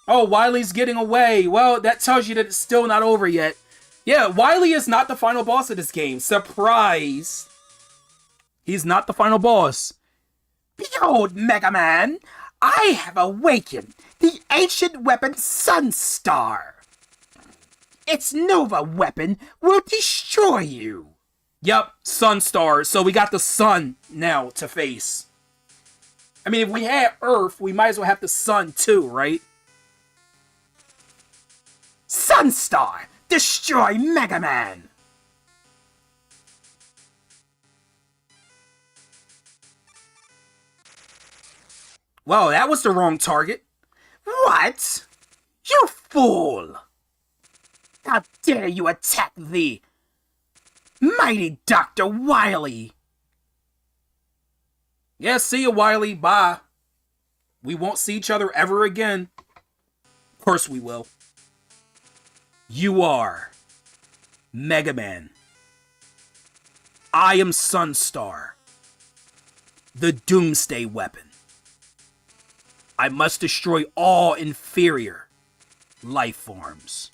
Oh, Wily's getting away. Well, that tells you that it's still not over yet. Yeah, Wily is not the final boss of this game. Surprise! He's not the final boss. Behold, Mega Man! I have awakened the ancient weapon Sunstar. Its Nova weapon will destroy you. Yep, Sunstar. So we got the sun now to face. I mean, if we had Earth, we might as well have the sun too, right? Sunstar, destroy Mega Man! Well, that was the wrong target. What? You fool! How dare you attack the mighty Dr. Wily? Yeah, see you, Wily. Bye. We won't see each other ever again. Of course we will. You are Mega Man. I am Sunstar, the Doomsday Weapon. I must destroy all inferior life forms.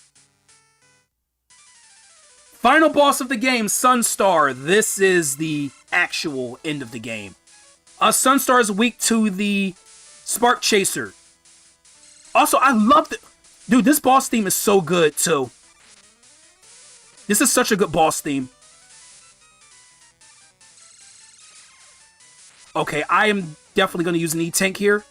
Final boss of the game, Sunstar. This is the actual end of the game. Sunstar is weak to the Spark Chaser. Also, I love the... Dude, this boss theme is so good, too. This is such a good boss theme. Okay, I am definitely going to use an E-Tank here.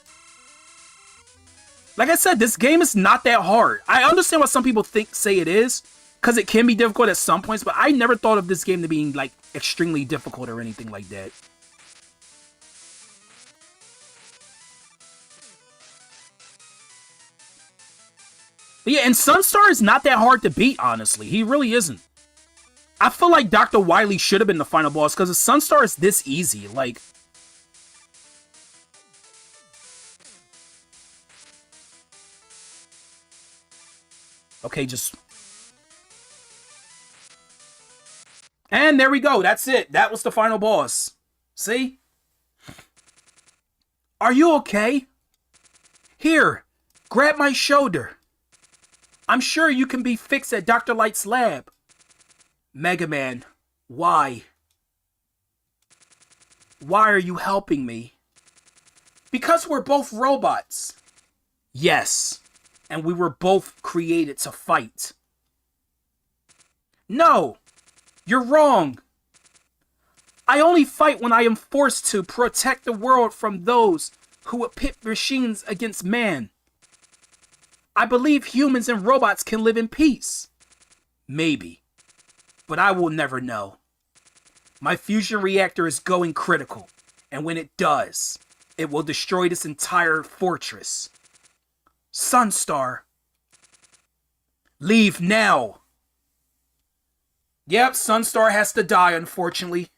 Like I said, this game is not that hard. I understand what some people say it is, because it can be difficult at some points, but I never thought of this game to being, like, extremely difficult or anything like that. But yeah, and Sunstar is not that hard to beat, honestly. He really isn't. I feel like Dr. Wily should have been the final boss, because Sunstar is this easy. Like... Okay, just... And there we go. That's it. That was the final boss. See? Are you okay? Here, grab my shoulder. I'm sure you can be fixed at Dr. Light's lab. Mega Man, why? Why are you helping me? Because we're both robots. Yes. And we were both created to fight. No! You're wrong! I only fight when I am forced to protect the world from those who would pit machines against man. I believe humans and robots can live in peace. Maybe. But I will never know. My fusion reactor is going critical, and when it does, it will destroy this entire fortress. Sunstar. Leave now. Yep, Sunstar has to die, unfortunately.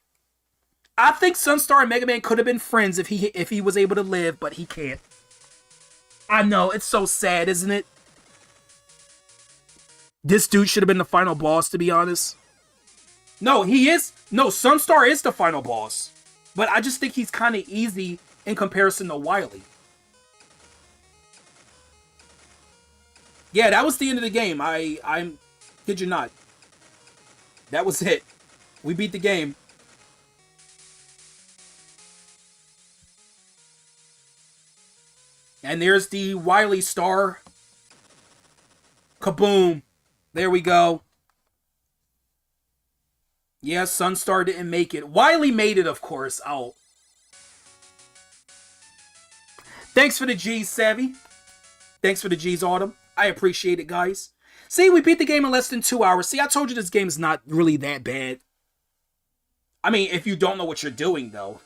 I think Sunstar and Mega Man could have been friends if he was able to live, but he can't. I know, it's so sad, isn't it? This dude should have been the final boss, to be honest. No, he is. No, Sunstar is the final boss. But I just think he's kind of easy in comparison to Wily. Yeah, that was the end of the game. I'm kid you not. That was it. We beat the game. And there's the Wily star. Kaboom. There we go. Yeah, Sunstar didn't make it. Wily made it, of course. Oh. Thanks for the G's, Savvy. Thanks for the G's, Autumn. I appreciate it, guys. See, we beat the game in less than 2 hours. See, I told you this game is not really that bad. I mean, if you don't know what you're doing, though.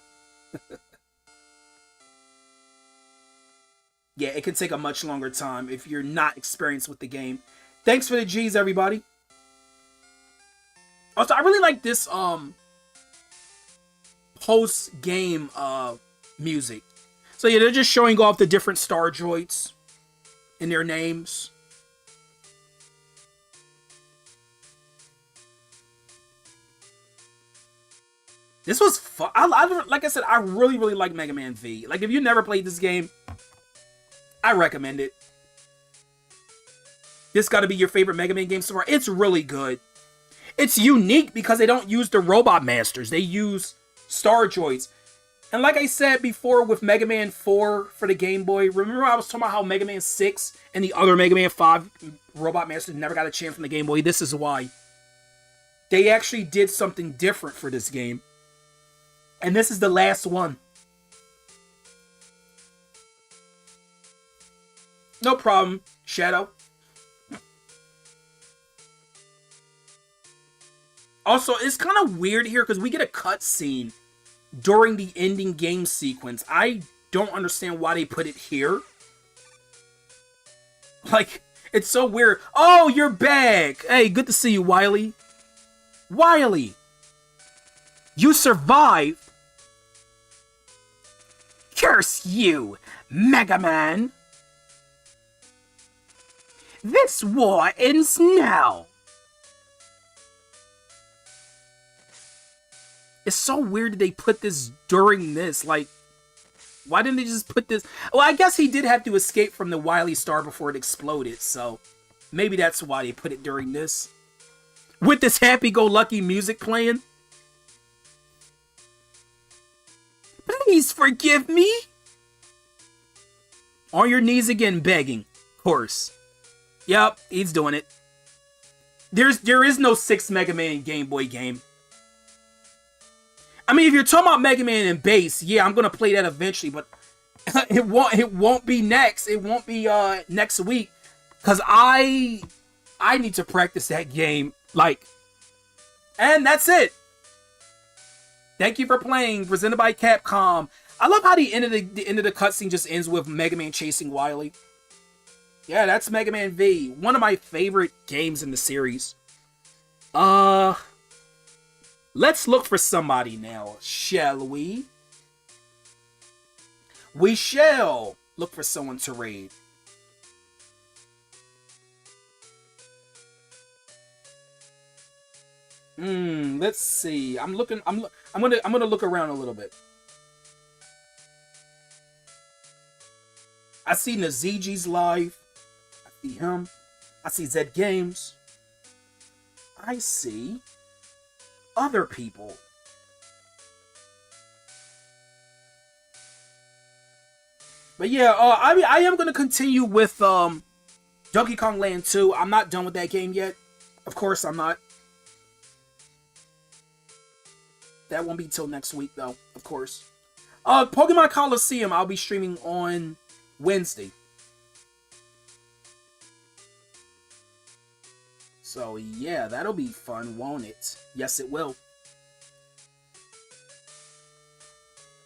Yeah, it can take a much longer time if you're not experienced with the game. Thanks for the G's, everybody. Also, I really like this post-game music. So yeah, they're just showing off the different star droids and their names. This was fun. Like I said, I really, really like Mega Man V. Like, if you never played this game, I recommend it. This got to be your favorite Mega Man game so far. It's really good. It's unique because they don't use the Robot Masters. They use Star Droids. And like I said before with Mega Man 4 for the Game Boy, remember I was talking about how Mega Man 6 and the other Mega Man 5 Robot Masters never got a chance from the Game Boy? This is why. They actually did something different for this game. And this is the last one. No problem, Shadow. Also, it's kind of weird here because we get a cutscene during the ending game sequence. I don't understand why they put it here. Like, it's so weird. Oh, you're back! Hey, good to see you, Wily. Wily! You survived! Curse you, Mega Man! This war ends now! It's so weird that they put this during this. Like, why didn't they just put this? Well, I guess he did have to escape from the Wily star before it exploded, so maybe that's why they put it during this. With this happy-go-lucky music playing. Please forgive me! On your knees again, begging. Of course. Yep, he's doing it. There is no 6th Mega Man Game Boy game. I mean, if you're talking about Mega Man and Bass, yeah, I'm gonna play that eventually, but it won't be next. It won't be next week, cause I need to practice that game. Like, and that's it. Thank you for playing, presented by Capcom. I love how the end of the cutscene just ends with Mega Man chasing Wily. Yeah, that's Mega Man V. One of my favorite games in the series. Let's look for somebody now, shall we? We shall look for someone to raid. Let's see. I'm gonna look around a little bit. I see Naziji's live. I see him. I see Zed Games. I see other people. But yeah, I am gonna continue with Donkey Kong Land 2. I'm not done with that game yet. Of course I'm not. That won't be till next week though, of course. Pokemon Coliseum I'll be streaming on Wednesday. So yeah, that'll be fun, won't it? Yes, it will.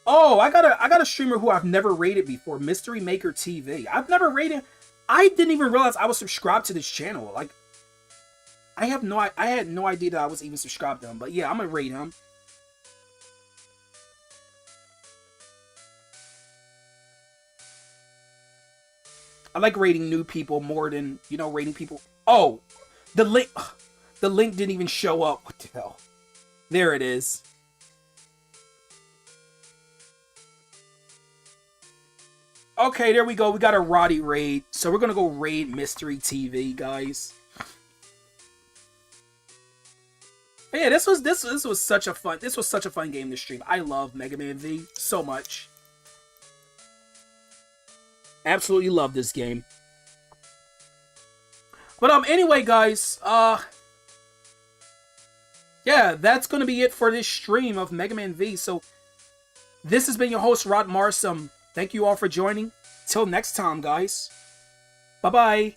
Oh, I got a streamer who I've never rated before, Mystery Maker TV. I've never rated. I didn't even realize I was subscribed to this channel. Like, I had no idea that I was even subscribed to him. But yeah, I'm gonna rate him. I like rating new people more than, rating people. Oh, the link didn't even show up. What the hell? There it is. Okay, there we go. We got a Roddy raid. So we're gonna go raid Mystery TV, guys. But yeah, this was such a fun game to stream. I love Mega Man V so much. Absolutely love this game. But anyway, guys, yeah, that's gonna be it for this stream of Mega Man V. So this has been your host, Rod Marsum. Thank you all for joining. Till next time, guys. Bye-bye.